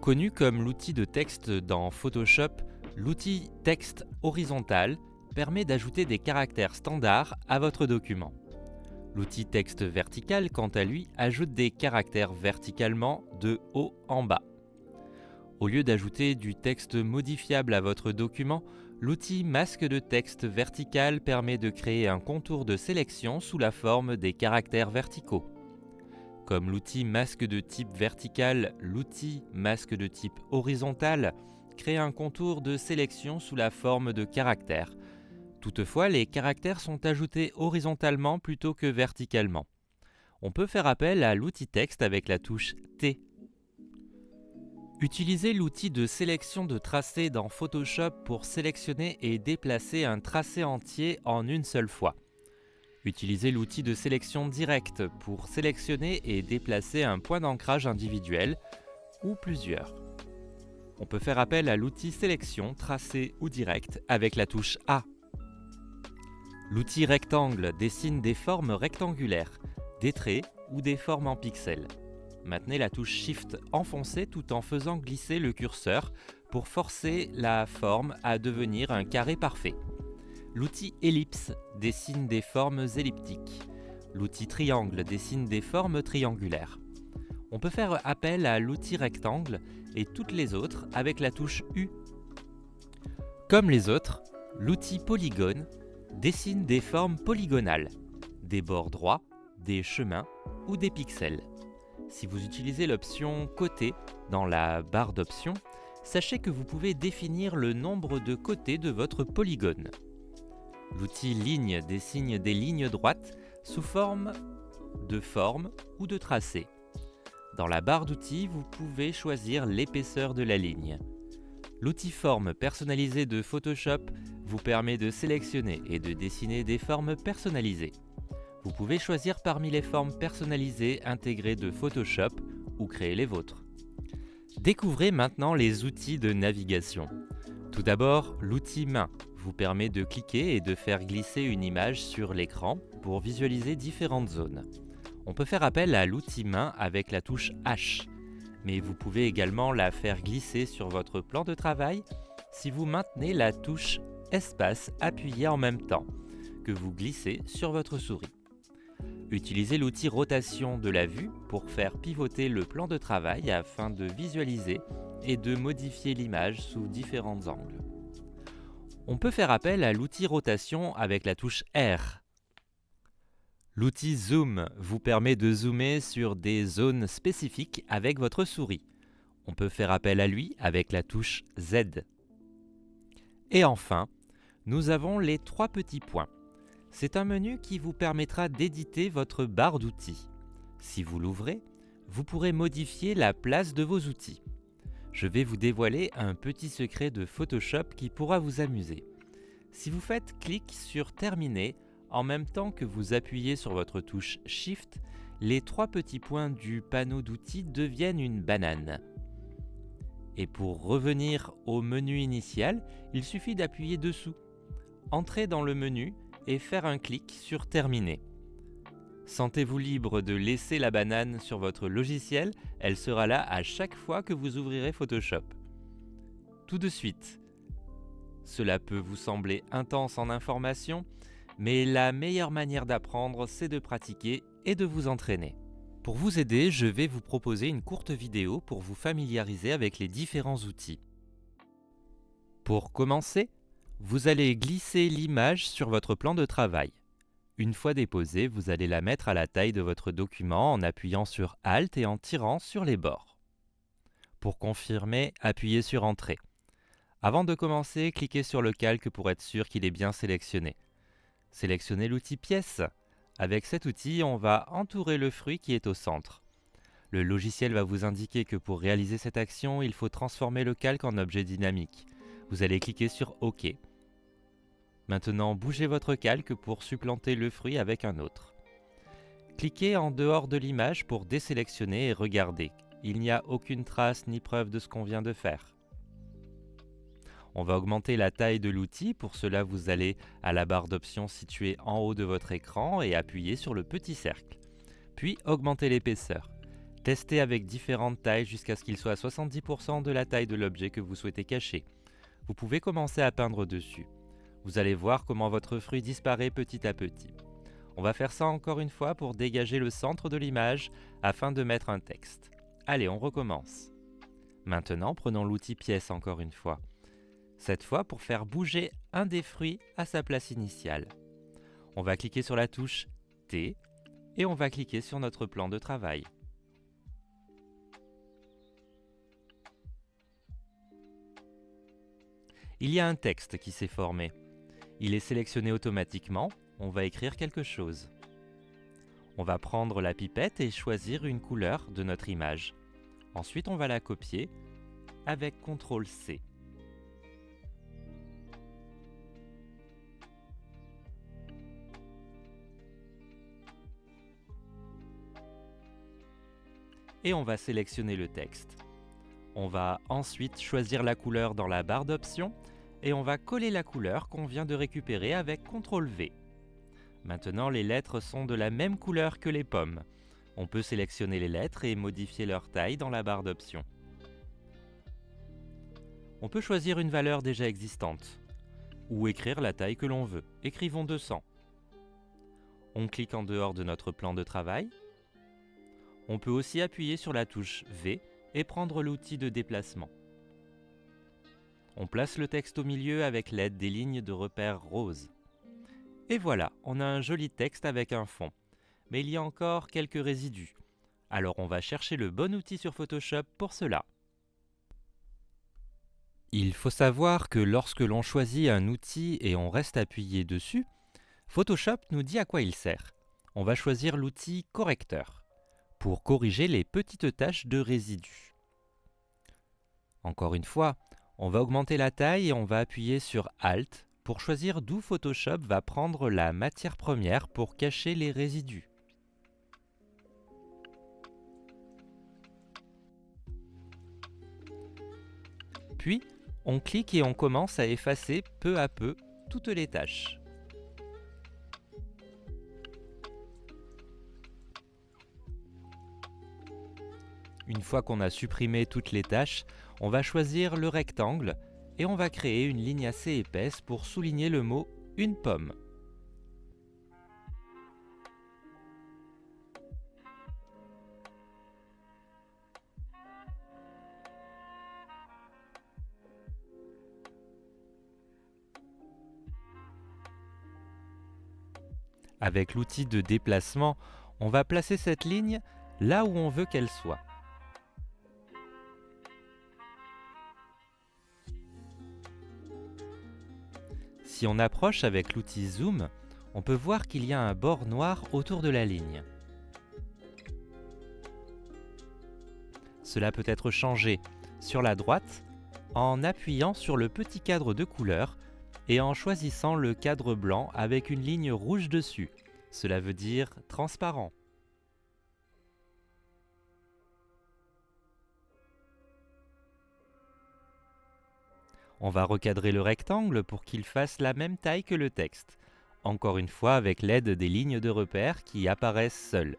Connu comme l'outil de texte dans Photoshop, l'outil Texte horizontal permet d'ajouter des caractères standards à votre document. L'outil Texte vertical, quant à lui, ajoute des caractères verticalement de haut en bas. Au lieu d'ajouter du texte modifiable à votre document, l'outil Masque de texte vertical permet de créer un contour de sélection sous la forme des caractères verticaux. Comme l'outil Masque de type vertical, l'outil Masque de type horizontal crée un contour de sélection sous la forme de caractères. Toutefois, les caractères sont ajoutés horizontalement plutôt que verticalement. On peut faire appel à l'outil texte avec la touche T. Utilisez l'outil de sélection de tracé dans Photoshop pour sélectionner et déplacer un tracé entier en une seule fois. Utilisez l'outil de sélection directe pour sélectionner et déplacer un point d'ancrage individuel ou plusieurs. On peut faire appel à l'outil sélection, tracé ou direct avec la touche A. L'outil rectangle dessine des formes rectangulaires, des traits ou des formes en pixels. Maintenez la touche Shift enfoncée tout en faisant glisser le curseur pour forcer la forme à devenir un carré parfait. L'outil Ellipse dessine des formes elliptiques. L'outil triangle dessine des formes triangulaires. On peut faire appel à l'outil rectangle et toutes les autres avec la touche U. Comme les autres, l'outil polygone dessine des formes polygonales, des bords droits, des chemins ou des pixels. Si vous utilisez l'option côté dans la barre d'options, sachez que vous pouvez définir le nombre de côtés de votre polygone. L'outil ligne dessine des lignes droites sous forme ou de tracé. Dans la barre d'outils, vous pouvez choisir l'épaisseur de la ligne. L'outil forme personnalisée de Photoshop vous permet de sélectionner et de dessiner des formes personnalisées. Vous pouvez choisir parmi les formes personnalisées intégrées de Photoshop ou créer les vôtres. Découvrez maintenant les outils de navigation. Tout d'abord, l'outil main vous permet de cliquer et de faire glisser une image sur l'écran pour visualiser différentes zones. On peut faire appel à l'outil main avec la touche H, mais vous pouvez également la faire glisser sur votre plan de travail si vous maintenez la touche espace appuyée en même temps que vous glissez sur votre souris. Utilisez l'outil rotation de la vue pour faire pivoter le plan de travail afin de visualiser et de modifier l'image sous différents angles. On peut faire appel à l'outil rotation avec la touche R. L'outil zoom vous permet de zoomer sur des zones spécifiques avec votre souris. On peut faire appel à lui avec la touche Z. Et enfin, nous avons les 3 petits points. C'est un menu qui vous permettra d'éditer votre barre d'outils. Si vous l'ouvrez, vous pourrez modifier la place de vos outils. Je vais vous dévoiler un petit secret de Photoshop qui pourra vous amuser. Si vous faites clic sur Terminer, en même temps que vous appuyez sur votre touche Shift, les 3 petits points du panneau d'outils deviennent une banane. Et pour revenir au menu initial, il suffit d'appuyer dessous. Entrez dans le menu et faire un clic sur Terminer. Sentez-vous libre de laisser la banane sur votre logiciel, elle sera là à chaque fois que vous ouvrirez Photoshop. Tout de suite, cela peut vous sembler intense en information, mais la meilleure manière d'apprendre, c'est de pratiquer et de vous entraîner. Pour vous aider, je vais vous proposer une courte vidéo pour vous familiariser avec les différents outils. Pour commencer, vous allez glisser l'image sur votre plan de travail. Une fois déposée, vous allez la mettre à la taille de votre document en appuyant sur Alt et en tirant sur les bords. Pour confirmer, appuyez sur Entrée. Avant de commencer, cliquez sur le calque pour être sûr qu'il est bien sélectionné. Sélectionnez l'outil Pièce. Avec cet outil, on va entourer le fruit qui est au centre. Le logiciel va vous indiquer que pour réaliser cette action, il faut transformer le calque en objet dynamique. Vous allez cliquer sur OK. Maintenant, bougez votre calque pour supplanter le fruit avec un autre. Cliquez en dehors de l'image pour désélectionner et regarder. Il n'y a aucune trace ni preuve de ce qu'on vient de faire. On va augmenter la taille de l'outil. Pour cela, vous allez à la barre d'options située en haut de votre écran et appuyer sur le petit cercle. Puis, augmenter l'épaisseur. Testez avec différentes tailles jusqu'à ce qu'il soit à 70% de la taille de l'objet que vous souhaitez cacher. Vous pouvez commencer à peindre dessus. Vous allez voir comment votre fruit disparaît petit à petit. On va faire ça encore une fois pour dégager le centre de l'image afin de mettre un texte. Allez, on recommence. Maintenant, prenons l'outil Pièce encore une fois. Cette fois pour faire bouger un des fruits à sa place initiale. On va cliquer sur la touche T et on va cliquer sur notre plan de travail. Il y a un texte qui s'est formé. Il est sélectionné automatiquement, on va écrire quelque chose. On va prendre la pipette et choisir une couleur de notre image. Ensuite, on va la copier avec CTRL-C. Et on va sélectionner le texte. On va ensuite choisir la couleur dans la barre d'options et on va coller la couleur qu'on vient de récupérer avec CTRL-V. Maintenant, les lettres sont de la même couleur que les pommes. On peut sélectionner les lettres et modifier leur taille dans la barre d'options. On peut choisir une valeur déjà existante ou écrire la taille que l'on veut. Écrivons 200. On clique en dehors de notre plan de travail. On peut aussi appuyer sur la touche V et prendre l'outil de déplacement. On place le texte au milieu avec l'aide des lignes de repère roses. Et voilà, on a un joli texte avec un fond. Mais il y a encore quelques résidus. Alors on va chercher le bon outil sur Photoshop pour cela. Il faut savoir que lorsque l'on choisit un outil et on reste appuyé dessus, Photoshop nous dit à quoi il sert. On va choisir l'outil correcteur pour corriger les petites taches de résidus. Encore une fois, on va augmenter la taille et on va appuyer sur Alt pour choisir d'où Photoshop va prendre la matière première pour cacher les résidus. Puis, on clique et on commence à effacer peu à peu toutes les taches. Une fois qu'on a supprimé toutes les taches, on va choisir le rectangle et on va créer une ligne assez épaisse pour souligner le mot « une pomme ». Avec l'outil de déplacement, on va placer cette ligne là où on veut qu'elle soit. Si on approche avec l'outil Zoom, on peut voir qu'il y a un bord noir autour de la ligne. Cela peut être changé sur la droite en appuyant sur le petit cadre de couleur et en choisissant le cadre blanc avec une ligne rouge dessus. Cela veut dire transparent. On va recadrer le rectangle pour qu'il fasse la même taille que le texte. Encore une fois avec l'aide des lignes de repère qui apparaissent seules.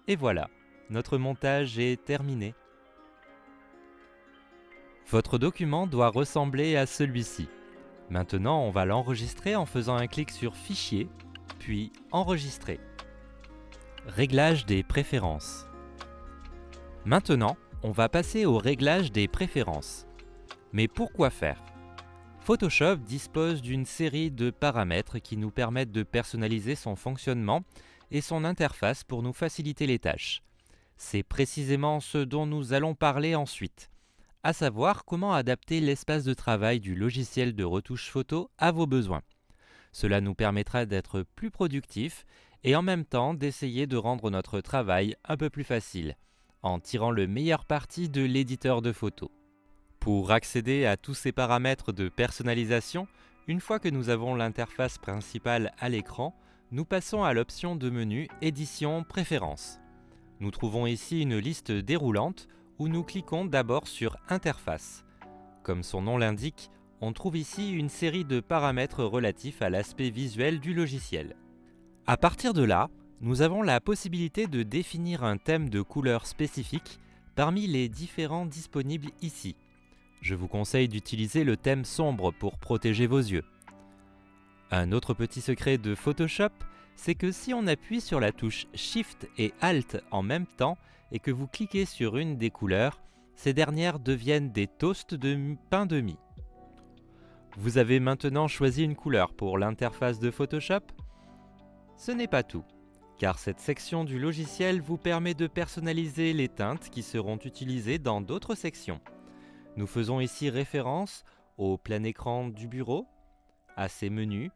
Et voilà, notre montage est terminé. Votre document doit ressembler à celui-ci. Maintenant, on va l'enregistrer en faisant un clic sur Fichier, puis Enregistrer. Réglage des préférences. Maintenant, on va passer au réglage des préférences. Mais pourquoi faire ? Photoshop dispose d'une série de paramètres qui nous permettent de personnaliser son fonctionnement et son interface pour nous faciliter les tâches. C'est précisément ce dont nous allons parler ensuite, à savoir comment adapter l'espace de travail du logiciel de retouche photo à vos besoins. Cela nous permettra d'être plus productifs et en même temps d'essayer de rendre notre travail un peu plus facile, en tirant le meilleur parti de l'éditeur de photos. Pour accéder à tous ces paramètres de personnalisation, une fois que nous avons l'interface principale à l'écran, nous passons à l'option de menu Édition Préférences. Nous trouvons ici une liste déroulante où nous cliquons d'abord sur Interface. Comme son nom l'indique, on trouve ici une série de paramètres relatifs à l'aspect visuel du logiciel. À partir de là, nous avons la possibilité de définir un thème de couleur spécifique parmi les différents disponibles ici. Je vous conseille d'utiliser le thème sombre pour protéger vos yeux. Un autre petit secret de Photoshop, c'est que si on appuie sur la touche Shift et Alt en même temps et que vous cliquez sur une des couleurs, ces dernières deviennent des toasts de pain de mie. Vous avez maintenant choisi une couleur pour l'interface de Photoshop ? Ce n'est pas tout, car cette section du logiciel vous permet de personnaliser les teintes qui seront utilisées dans d'autres sections. Nous faisons ici référence au plein écran du bureau, à ses menus,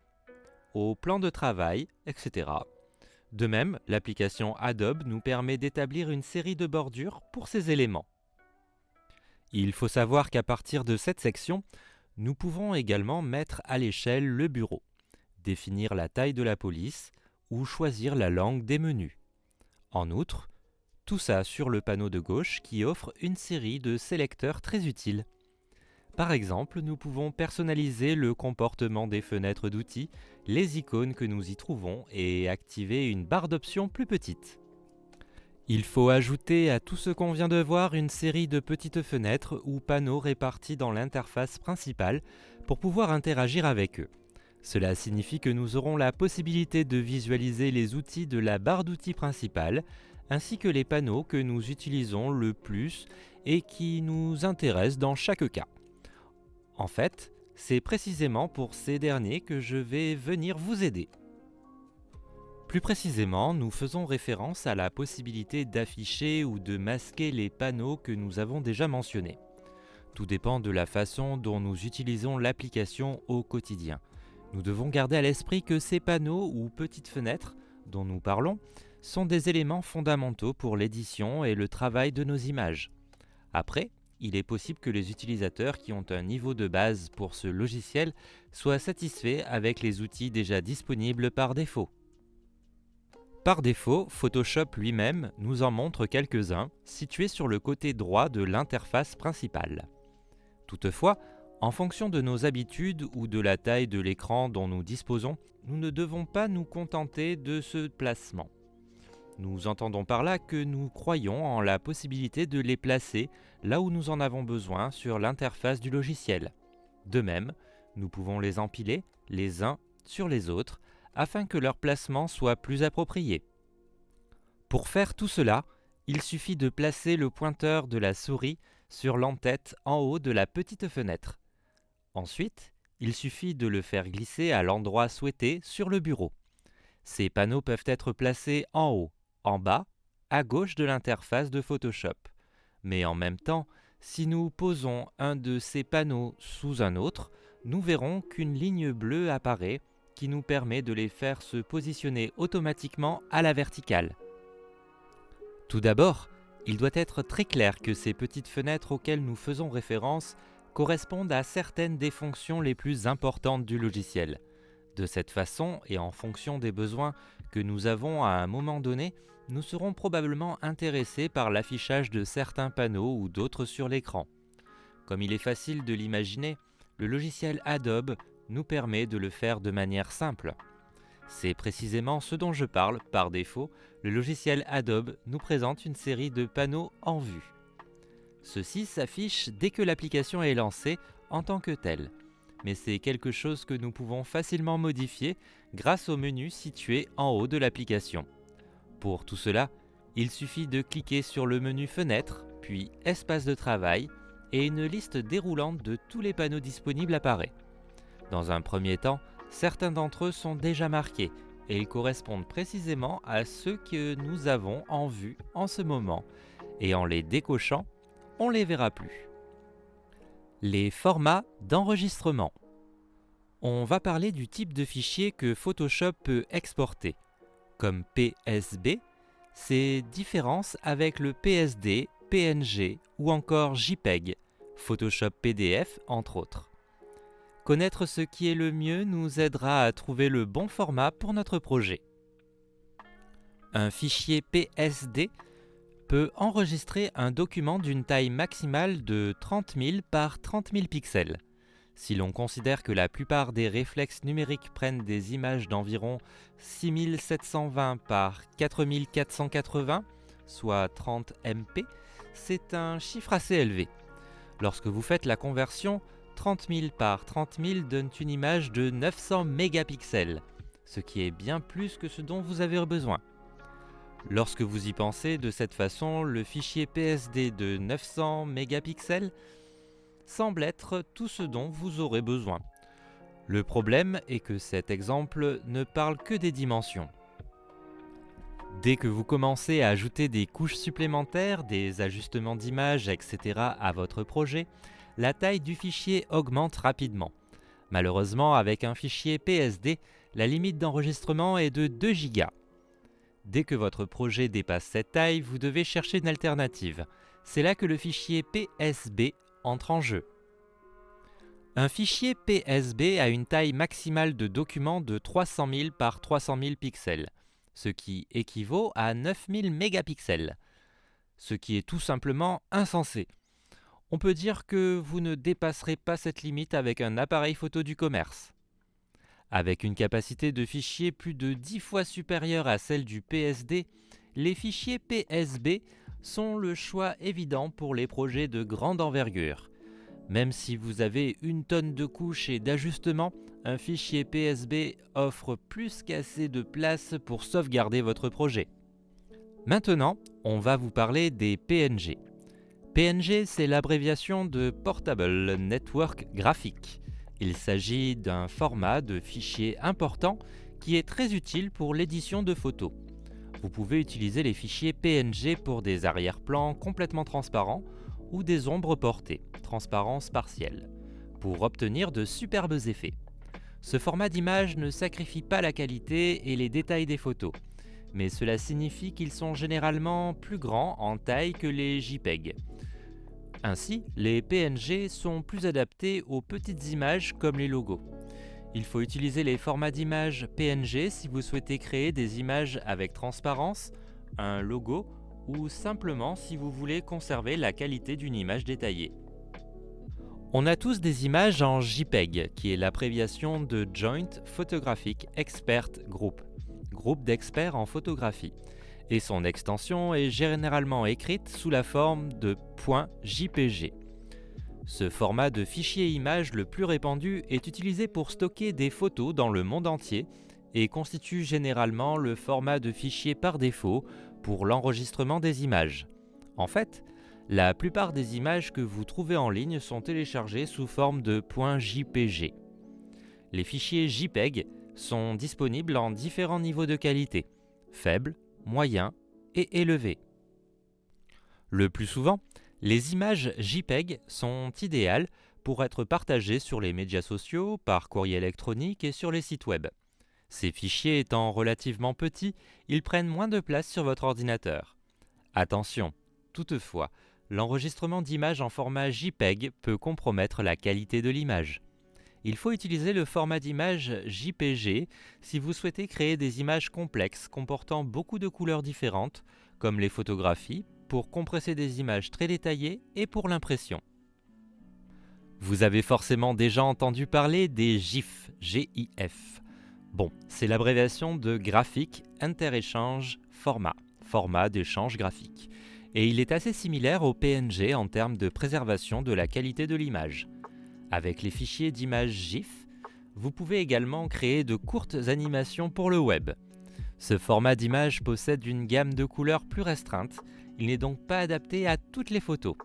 au plan de travail, etc. De même, l'application Adobe nous permet d'établir une série de bordures pour ces éléments. Il faut savoir qu'à partir de cette section, nous pouvons également mettre à l'échelle le bureau, définir la taille de la police ou choisir la langue des menus. En outre, tout ça sur le panneau de gauche qui offre une série de sélecteurs très utiles. Par exemple, nous pouvons personnaliser le comportement des fenêtres d'outils, les icônes que nous y trouvons et activer une barre d'options plus petite. Il faut ajouter à tout ce qu'on vient de voir une série de petites fenêtres ou panneaux répartis dans l'interface principale pour pouvoir interagir avec eux. Cela signifie que nous aurons la possibilité de visualiser les outils de la barre d'outils principale, ainsi que les panneaux que nous utilisons le plus et qui nous intéressent dans chaque cas. En fait, c'est précisément pour ces derniers que je vais venir vous aider. Plus précisément, nous faisons référence à la possibilité d'afficher ou de masquer les panneaux que nous avons déjà mentionnés. Tout dépend de la façon dont nous utilisons l'application au quotidien. Nous devons garder à l'esprit que ces panneaux ou petites fenêtres dont nous parlons sont des éléments fondamentaux pour l'édition et le travail de nos images. Après, il est possible que les utilisateurs qui ont un niveau de base pour ce logiciel soient satisfaits avec les outils déjà disponibles par défaut. Par défaut, Photoshop lui-même nous en montre quelques-uns, situés sur le côté droit de l'interface principale. Toutefois, en fonction de nos habitudes ou de la taille de l'écran dont nous disposons, nous ne devons pas nous contenter de ce placement. Nous entendons par là que nous croyons en la possibilité de les placer là où nous en avons besoin sur l'interface du logiciel. De même, nous pouvons les empiler les uns sur les autres afin que leur placement soit plus approprié. Pour faire tout cela, il suffit de placer le pointeur de la souris sur l'entête en haut de la petite fenêtre. Ensuite, il suffit de le faire glisser à l'endroit souhaité sur le bureau. Ces panneaux peuvent être placés en haut, en bas, à gauche de l'interface de Photoshop. Mais en même temps, si nous posons un de ces panneaux sous un autre, nous verrons qu'une ligne bleue apparaît qui nous permet de les faire se positionner automatiquement à la verticale. Tout d'abord, il doit être très clair que ces petites fenêtres auxquelles nous faisons référence correspondent à certaines des fonctions les plus importantes du logiciel. De cette façon, et en fonction des besoins que nous avons à un moment donné, nous serons probablement intéressés par l'affichage de certains panneaux ou d'autres sur l'écran. Comme il est facile de l'imaginer, le logiciel Adobe nous permet de le faire de manière simple. C'est précisément ce dont je parle. Par défaut, le logiciel Adobe nous présente une série de panneaux en vue. Ceux-ci s'affichent dès que l'application est lancée en tant que telle, mais c'est quelque chose que nous pouvons facilement modifier grâce au menu situé en haut de l'application. Pour tout cela, il suffit de cliquer sur le menu Fenêtre, puis Espace de travail, et une liste déroulante de tous les panneaux disponibles apparaît. Dans un premier temps, certains d'entre eux sont déjà marqués et ils correspondent précisément à ceux que nous avons en vue en ce moment, et en les décochant, on ne les verra plus. Les formats d'enregistrement. On va parler du type de fichier que Photoshop peut exporter. Comme PSB, ses différences avec le PSD, PNG ou encore JPEG, Photoshop PDF entre autres. Connaître ce qui est le mieux nous aidera à trouver le bon format pour notre projet. Un fichier PSD peut enregistrer un document d'une taille maximale de 30 000 par 30 000 pixels. Si l'on considère que la plupart des réflexes numériques prennent des images d'environ 6720 par 4480, soit 30 MP, c'est un chiffre assez élevé. Lorsque vous faites la conversion, 30 000 par 30 000 donne une image de 900 mégapixels, ce qui est bien plus que ce dont vous avez besoin. Lorsque vous y pensez de cette façon, le fichier PSD de 900 mégapixels semble être tout ce dont vous aurez besoin. Le problème est que cet exemple ne parle que des dimensions. Dès que vous commencez à ajouter des couches supplémentaires, des ajustements d'image, etc. à votre projet, la taille du fichier augmente rapidement. Malheureusement, avec un fichier PSD, la limite d'enregistrement est de 2 Go. Dès que votre projet dépasse cette taille, vous devez chercher une alternative. C'est là que le fichier PSB entre en jeu. Un fichier PSB a une taille maximale de document de 300 000 par 300 000 pixels, ce qui équivaut à 9000 mégapixels, ce qui est tout simplement insensé. On peut dire que vous ne dépasserez pas cette limite avec un appareil photo du commerce. Avec une capacité de fichier plus de 10 fois supérieure à celle du PSD, les fichiers PSB sont le choix évident pour les projets de grande envergure. Même si vous avez une tonne de couches et d'ajustements, un fichier PSB offre plus qu'assez de place pour sauvegarder votre projet. Maintenant, on va vous parler des PNG. PNG, c'est l'abréviation de Portable Network Graphic. Il s'agit d'un format de fichier important qui est très utile pour l'édition de photos. Vous pouvez utiliser les fichiers PNG pour des arrière-plans complètement transparents ou des ombres portées, transparence partielle, pour obtenir de superbes effets. Ce format d'image ne sacrifie pas la qualité et les détails des photos, mais cela signifie qu'ils sont généralement plus grands en taille que les JPEG. Ainsi, les PNG sont plus adaptés aux petites images comme les logos. Il faut utiliser les formats d'images PNG si vous souhaitez créer des images avec transparence, un logo ou simplement si vous voulez conserver la qualité d'une image détaillée. On a tous des images en JPEG, qui est l'abréviation de Joint Photographic Expert Group, groupe d'experts en photographie, et son extension est généralement écrite sous la forme de .jpg. Ce format de fichier image le plus répandu est utilisé pour stocker des photos dans le monde entier et constitue généralement le format de fichier par défaut pour l'enregistrement des images. En fait, la plupart des images que vous trouvez en ligne sont téléchargées sous forme de .jpg. Les fichiers JPEG sont disponibles en différents niveaux de qualité, faible, moyen et élevé. Le plus souvent, les images JPEG sont idéales pour être partagées sur les médias sociaux, par courrier électronique et sur les sites web. Ces fichiers étant relativement petits, ils prennent moins de place sur votre ordinateur. Attention, toutefois, l'enregistrement d'images en format JPEG peut compromettre la qualité de l'image. Il faut utiliser le format d'image JPG si vous souhaitez créer des images complexes comportant beaucoup de couleurs différentes, comme les photographies, pour compresser des images très détaillées et pour l'impression. Vous avez forcément déjà entendu parler des GIF, GIF. Bon, c'est l'abréviation de Graphic Interchange Format, format d'échange graphique. Et il est assez similaire au PNG en termes de préservation de la qualité de l'image. Avec les fichiers d'images GIF, vous pouvez également créer de courtes animations pour le web. Ce format d'image possède une gamme de couleurs plus restreinte, il n'est donc pas adapté à toutes les photos.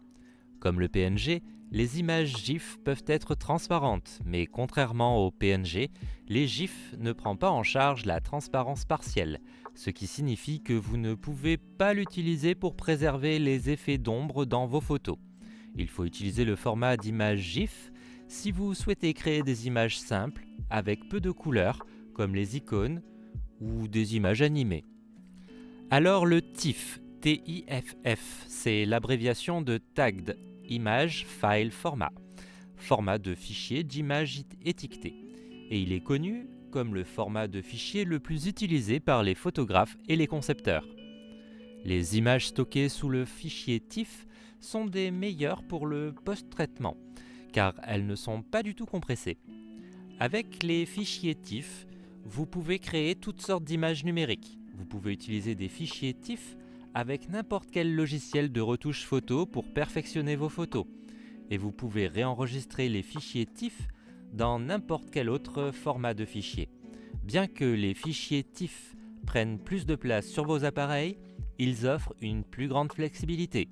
Comme le PNG, les images GIF peuvent être transparentes, mais contrairement au PNG, les GIF ne prennent pas en charge la transparence partielle, ce qui signifie que vous ne pouvez pas l'utiliser pour préserver les effets d'ombre dans vos photos. Il faut utiliser le format d'image GIF si vous souhaitez créer des images simples avec peu de couleurs, comme les icônes ou des images animées. Alors le TIFF, TIFF, c'est l'abréviation de Tagged Image File Format, format de fichier d'images étiqueté, et il est connu comme le format de fichier le plus utilisé par les photographes et les concepteurs. Les images stockées sous le fichier TIFF sont des meilleures pour le post-traitement, car elles ne sont pas du tout compressées. Avec les fichiers TIFF, vous pouvez créer toutes sortes d'images numériques. Vous pouvez utiliser des fichiers TIFF avec n'importe quel logiciel de retouche photo pour perfectionner vos photos. Et vous pouvez réenregistrer les fichiers TIFF dans n'importe quel autre format de fichier. Bien que les fichiers TIFF prennent plus de place sur vos appareils, ils offrent une plus grande flexibilité.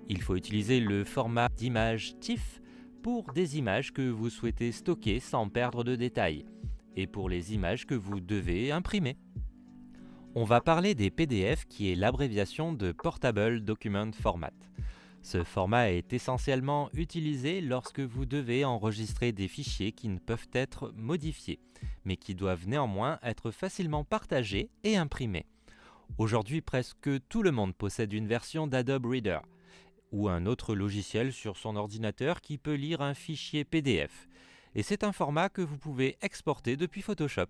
Il faut utiliser le format d'image TIFF pour des images que vous souhaitez stocker sans perdre de détails, et pour les images que vous devez imprimer. On va parler des PDF qui est l'abréviation de Portable Document Format. Ce format est essentiellement utilisé lorsque vous devez enregistrer des fichiers qui ne peuvent être modifiés, mais qui doivent néanmoins être facilement partagés et imprimés. Aujourd'hui, presque tout le monde possède une version d'Adobe Reader ou un autre logiciel sur son ordinateur qui peut lire un fichier PDF. Et c'est un format que vous pouvez exporter depuis Photoshop.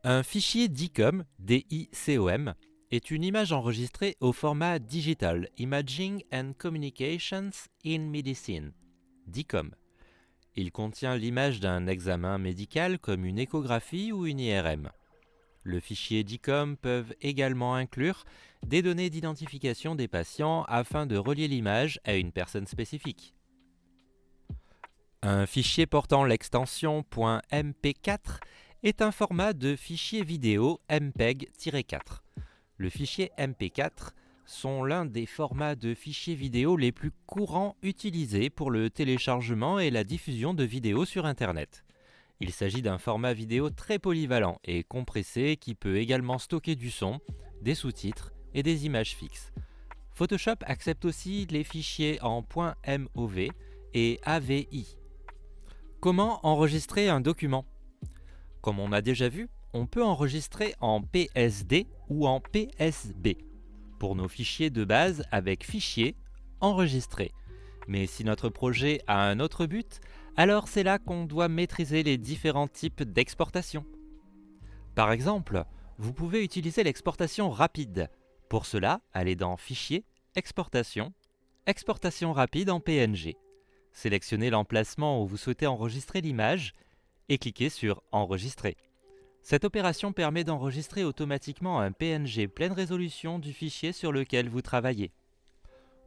Un fichier DICOM, DICOM, est une image enregistrée au format Digital Imaging and Communications in Medicine, DICOM. Il contient l'image d'un examen médical comme une échographie ou une IRM. Le fichier DICOM peut également inclure des données d'identification des patients afin de relier l'image à une personne spécifique. Un fichier portant l'extension .mp4 est un format de fichier vidéo MPEG-4. Le fichier MP4 sont l'un des formats de fichiers vidéo les plus courants utilisés pour le téléchargement et la diffusion de vidéos sur Internet. Il s'agit d'un format vidéo très polyvalent et compressé qui peut également stocker du son, des sous-titres et des images fixes. Photoshop accepte aussi les fichiers en .mov et AVI. Comment enregistrer un document ? Comme on a déjà vu, on peut enregistrer en PSD ou en PSB pour nos fichiers de base avec fichier enregistré. Mais si notre projet a un autre but, alors c'est là qu'on doit maîtriser les différents types d'exportation. Par exemple, vous pouvez utiliser l'exportation rapide. Pour cela, allez dans Fichier, Exportation, Exportation rapide en PNG. Sélectionnez l'emplacement où vous souhaitez enregistrer l'image et cliquez sur Enregistrer. Cette opération permet d'enregistrer automatiquement un PNG pleine résolution du fichier sur lequel vous travaillez.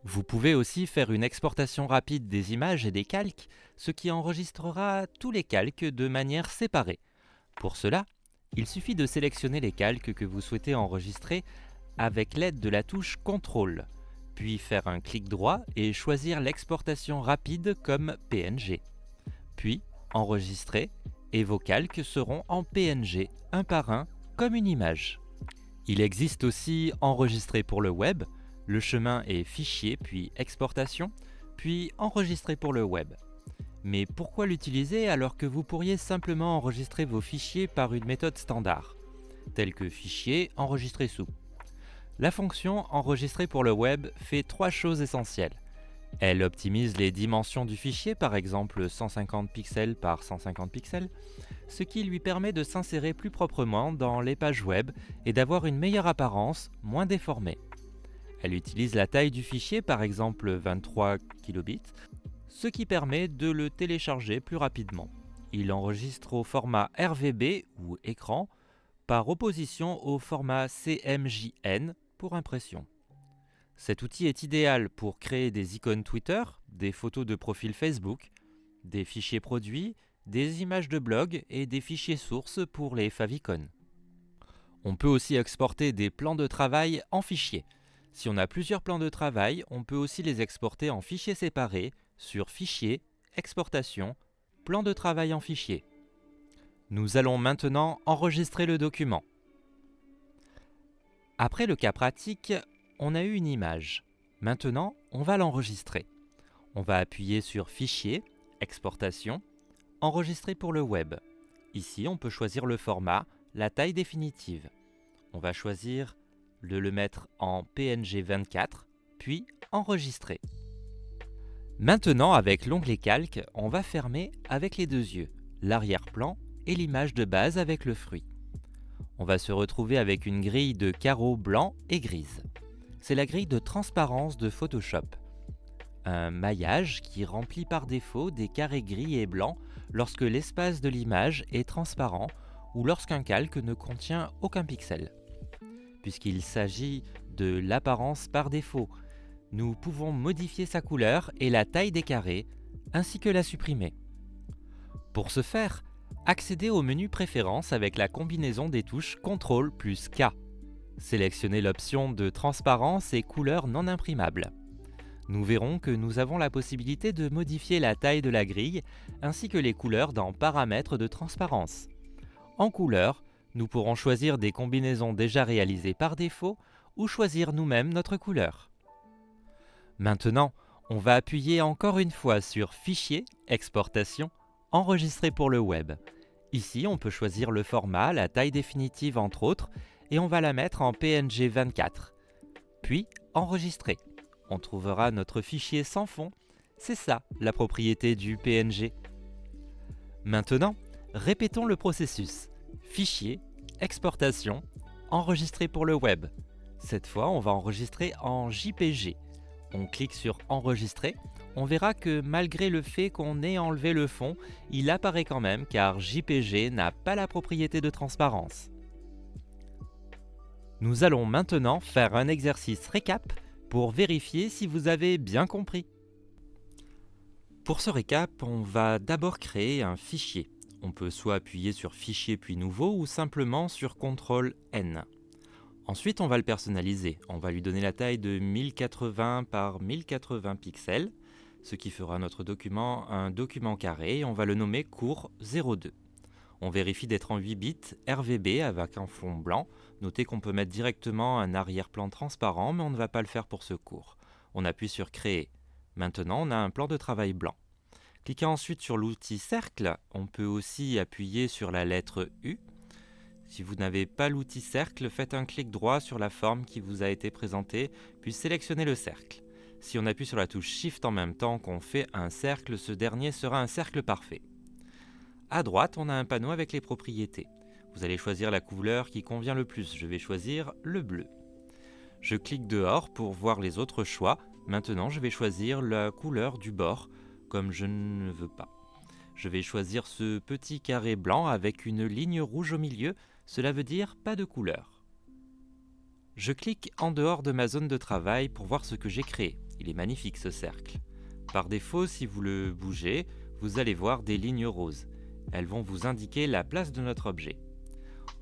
Vous pouvez aussi faire une exportation rapide des images et des calques, ce qui enregistrera tous les calques de manière séparée. Pour cela, il suffit de sélectionner les calques que vous souhaitez enregistrer avec l'aide de la touche CTRL, puis faire un clic droit et choisir l'exportation rapide comme PNG. Puis, enregistrer, et vos calques seront en PNG, un par un, comme une image. Il existe aussi Enregistrer pour le web. Le chemin est Fichier, puis Exportation, puis Enregistrer pour le web. Mais pourquoi l'utiliser alors que vous pourriez simplement enregistrer vos fichiers par une méthode standard, telle que Fichier, Enregistrer sous. La fonction Enregistrer pour le web fait 3 choses essentielles. Elle optimise les dimensions du fichier, par exemple 150 pixels par 150 pixels, ce qui lui permet de s'insérer plus proprement dans les pages web et d'avoir une meilleure apparence, moins déformée. Elle utilise la taille du fichier, par exemple 23 kilobits, ce qui permet de le télécharger plus rapidement. Il enregistre au format RVB ou écran, par opposition au format CMJN pour impression. Cet outil est idéal pour créer des icônes Twitter, des photos de profil Facebook, des fichiers produits, des images de blog et des fichiers sources pour les favicons. On peut aussi exporter des plans de travail en fichier. Si on a plusieurs plans de travail, on peut aussi les exporter en fichiers séparés sur Fichier, Exportation, Plan de travail en fichier. Nous allons maintenant enregistrer le document. Après le cas pratique, on a eu une image. Maintenant, on va l'enregistrer. On va appuyer sur Fichier, Exportation, Enregistrer pour le web. Ici, on peut choisir le format, la taille définitive. On va choisir de le mettre en PNG 24, puis Enregistrer. Maintenant, avec l'onglet Calque, on va fermer avec les 2 yeux, l'arrière-plan et l'image de base avec le fruit. On va se retrouver avec une grille de carreaux blancs et grises. C'est la grille de transparence de Photoshop. Un maillage qui remplit par défaut des carrés gris et blancs lorsque l'espace de l'image est transparent ou lorsqu'un calque ne contient aucun pixel. Puisqu'il s'agit de l'apparence par défaut, nous pouvons modifier sa couleur et la taille des carrés, ainsi que la supprimer. Pour ce faire, accédez au menu Préférences avec la combinaison des touches CTRL plus K. Sélectionnez l'option de transparence et couleur non imprimable. Nous verrons que nous avons la possibilité de modifier la taille de la grille ainsi que les couleurs dans Paramètres de transparence. En couleur, nous pourrons choisir des combinaisons déjà réalisées par défaut ou choisir nous-mêmes notre couleur. Maintenant, on va appuyer encore une fois sur Fichier, Exportation, Enregistrer pour le web. Ici, on peut choisir le format, la taille définitive entre autres, et on va la mettre en PNG 24. Puis, Enregistrer. On trouvera notre fichier sans fond. C'est ça, la propriété du PNG. Maintenant, répétons le processus. Fichier, Exportation, Enregistrer pour le web. Cette fois, on va enregistrer en JPG. On clique sur Enregistrer. On verra que malgré le fait qu'on ait enlevé le fond, il apparaît quand même car JPG n'a pas la propriété de transparence. Nous allons maintenant faire un exercice récap pour vérifier si vous avez bien compris. Pour ce récap, on va d'abord créer un fichier. On peut soit appuyer sur Fichier puis Nouveau ou simplement sur CTRL-N. Ensuite, on va le personnaliser. On va lui donner la taille de 1080 par 1080 pixels, ce qui fera notre document un document carré, et on va le nommer cours 02. On vérifie d'être en 8 bits RVB avec un fond blanc. Notez qu'on peut mettre directement un arrière-plan transparent, mais on ne va pas le faire pour ce cours. On appuie sur Créer. Maintenant, on a un plan de travail blanc. Cliquez ensuite sur l'outil Cercle. On peut aussi appuyer sur la lettre U. Si vous n'avez pas l'outil Cercle, faites un clic droit sur la forme qui vous a été présentée, puis sélectionnez le cercle. Si on appuie sur la touche Shift en même temps qu'on fait un cercle, ce dernier sera un cercle parfait. À droite, on a un panneau avec les propriétés. Vous allez choisir la couleur qui convient le plus. Je vais choisir le bleu. Je clique dehors pour voir les autres choix. Maintenant, je vais choisir la couleur du bord, comme je ne veux pas. Je vais choisir ce petit carré blanc avec une ligne rouge au milieu. Cela veut dire pas de couleur. Je clique en dehors de ma zone de travail pour voir ce que j'ai créé. Il est magnifique ce cercle. Par défaut, si vous le bougez, vous allez voir des lignes roses. Elles vont vous indiquer la place de notre objet.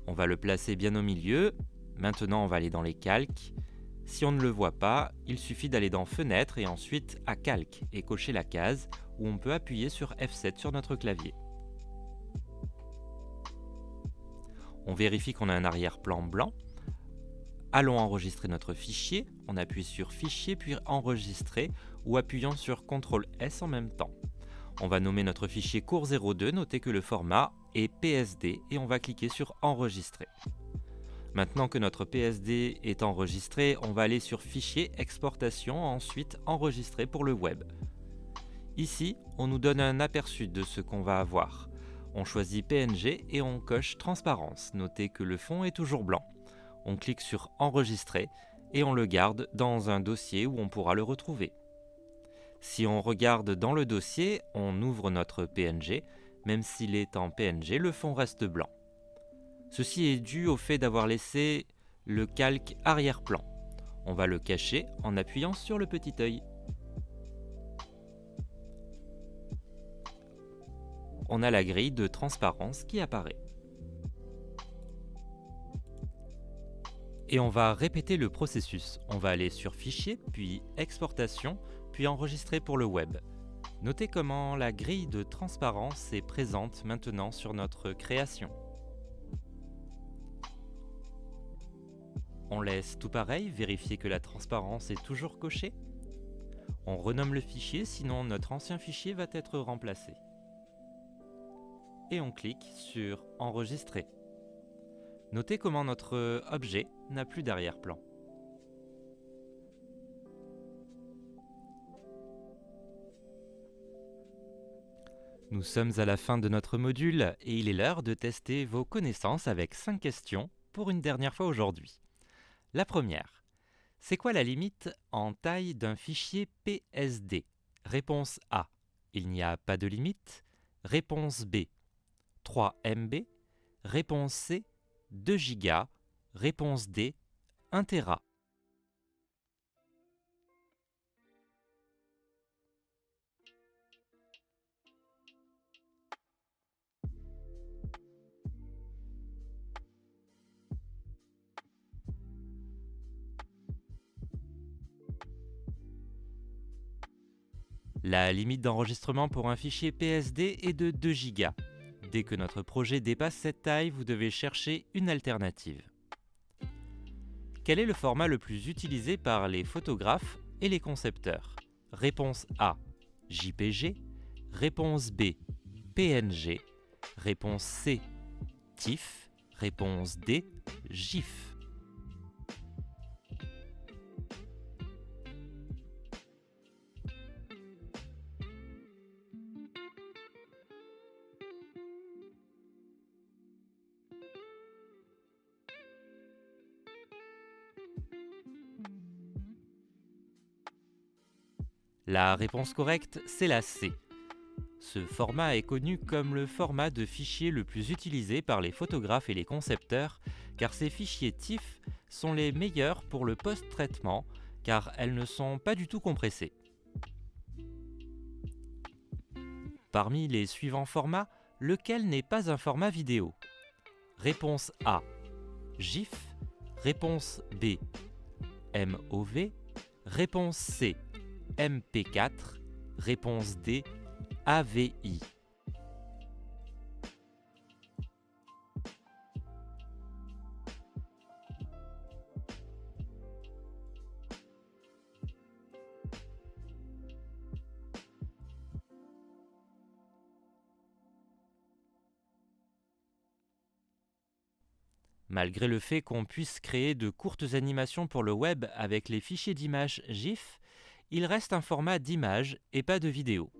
On va le placer bien au milieu. Maintenant, on va aller dans les calques. Si on ne le voit pas, il suffit d'aller dans Fenêtre et ensuite à Calque et cocher la case où on peut appuyer sur F7 sur notre clavier. On vérifie qu'on a un arrière-plan blanc. Allons enregistrer notre fichier. On appuie sur Fichier puis Enregistrer ou appuyant sur CTRL-S en même temps. On va nommer notre fichier cours 02, notez que le format est PSD et on va cliquer sur Enregistrer. Maintenant que notre PSD est enregistré, on va aller sur Fichier, Exportation, ensuite Enregistrer pour le web. Ici, on nous donne un aperçu de ce qu'on va avoir. On choisit PNG et on coche Transparence. Notez que le fond est toujours blanc. On clique sur Enregistrer et on le garde dans un dossier où on pourra le retrouver. Si on regarde dans le dossier, on ouvre notre PNG. Même s'il est en PNG, le fond reste blanc. Ceci est dû au fait d'avoir laissé le calque arrière-plan. On va le cacher en appuyant sur le petit œil. On a la grille de transparence qui apparaît. Et on va répéter le processus. On va aller sur Fichier, puis Exportation, puis Enregistrer pour le web. Notez comment la grille de transparence est présente maintenant sur notre création. On laisse tout pareil, vérifier que la transparence est toujours cochée. On renomme le fichier, sinon notre ancien fichier va être remplacé. Et on clique sur Enregistrer. Notez comment notre objet n'a plus d'arrière-plan. Nous sommes à la fin de notre module et il est l'heure de tester vos connaissances avec 5 questions pour une dernière fois aujourd'hui. La première, c'est quoi la limite en taille d'un fichier PSD? Réponse A, il n'y a pas de limite. Réponse B, 3 MB. Réponse C, 2 Go. Réponse D, 1 Tera. La limite d'enregistrement pour un fichier PSD est de 2 Go. Dès que notre projet dépasse cette taille, vous devez chercher une alternative. Quel est le format le plus utilisé par les photographes et les concepteurs? Réponse A, JPG. Réponse B, PNG. Réponse C, TIFF. Réponse D, GIF. La réponse correcte, c'est la C. Ce format est connu comme le format de fichier le plus utilisé par les photographes et les concepteurs, car ces fichiers TIFF sont les meilleurs pour le post-traitement, car elles ne sont pas du tout compressées. Parmi les suivants formats, lequel n'est pas un format vidéo? Réponse A, GIF. Réponse B, MOV. Réponse C, MP4. Réponse D, AVI. Malgré le fait qu'on puisse créer de courtes animations pour le web avec les fichiers d'images GIF, il reste un format d'image et pas de vidéo.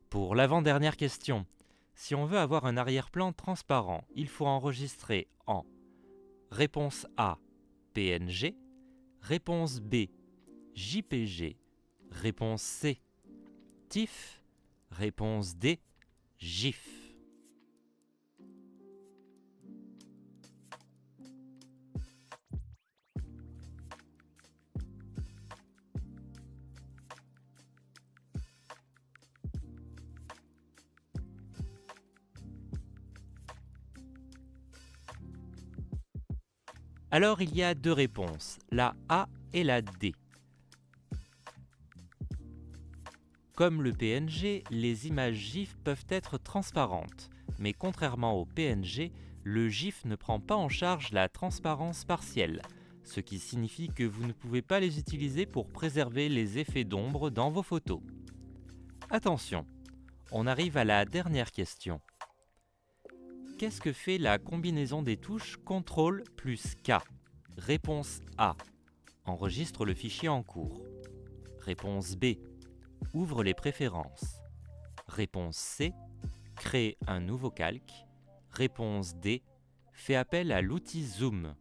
Pour l'avant-dernière question, si on veut avoir un arrière-plan transparent, il faut enregistrer en réponse A, PNG, réponse B, JPG, réponse C, TIFF, réponse D, GIF. Alors il y a deux réponses, la A et la D. Comme le PNG, les images GIF peuvent être transparentes, mais contrairement au PNG, le GIF ne prend pas en charge la transparence partielle, ce qui signifie que vous ne pouvez pas les utiliser pour préserver les effets d'ombre dans vos photos. Attention, on arrive à la dernière question. Qu'est-ce que fait la combinaison des touches CTRL plus K? Réponse A, enregistre le fichier en cours. Réponse B, ouvre les préférences. Réponse C, crée un nouveau calque. Réponse D, fait appel à l'outil Zoom.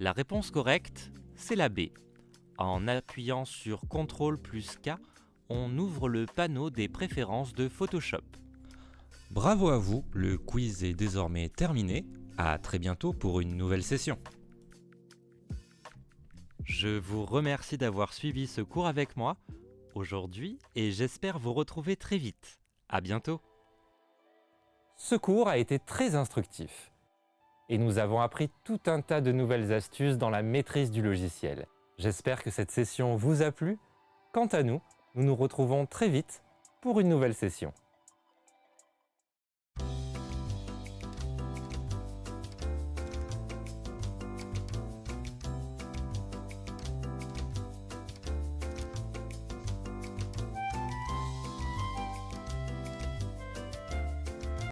La réponse correcte, c'est la B. En appuyant sur CTRL plus K, on ouvre le panneau des préférences de Photoshop. Bravo à vous, le quiz est désormais terminé. À très bientôt pour une nouvelle session. Je vous remercie d'avoir suivi ce cours avec moi aujourd'hui et j'espère vous retrouver très vite. À bientôt. Ce cours a été très instructif et nous avons appris tout un tas de nouvelles astuces dans la maîtrise du logiciel. J'espère que cette session vous a plu. Quant à nous, nous nous retrouvons très vite pour une nouvelle session.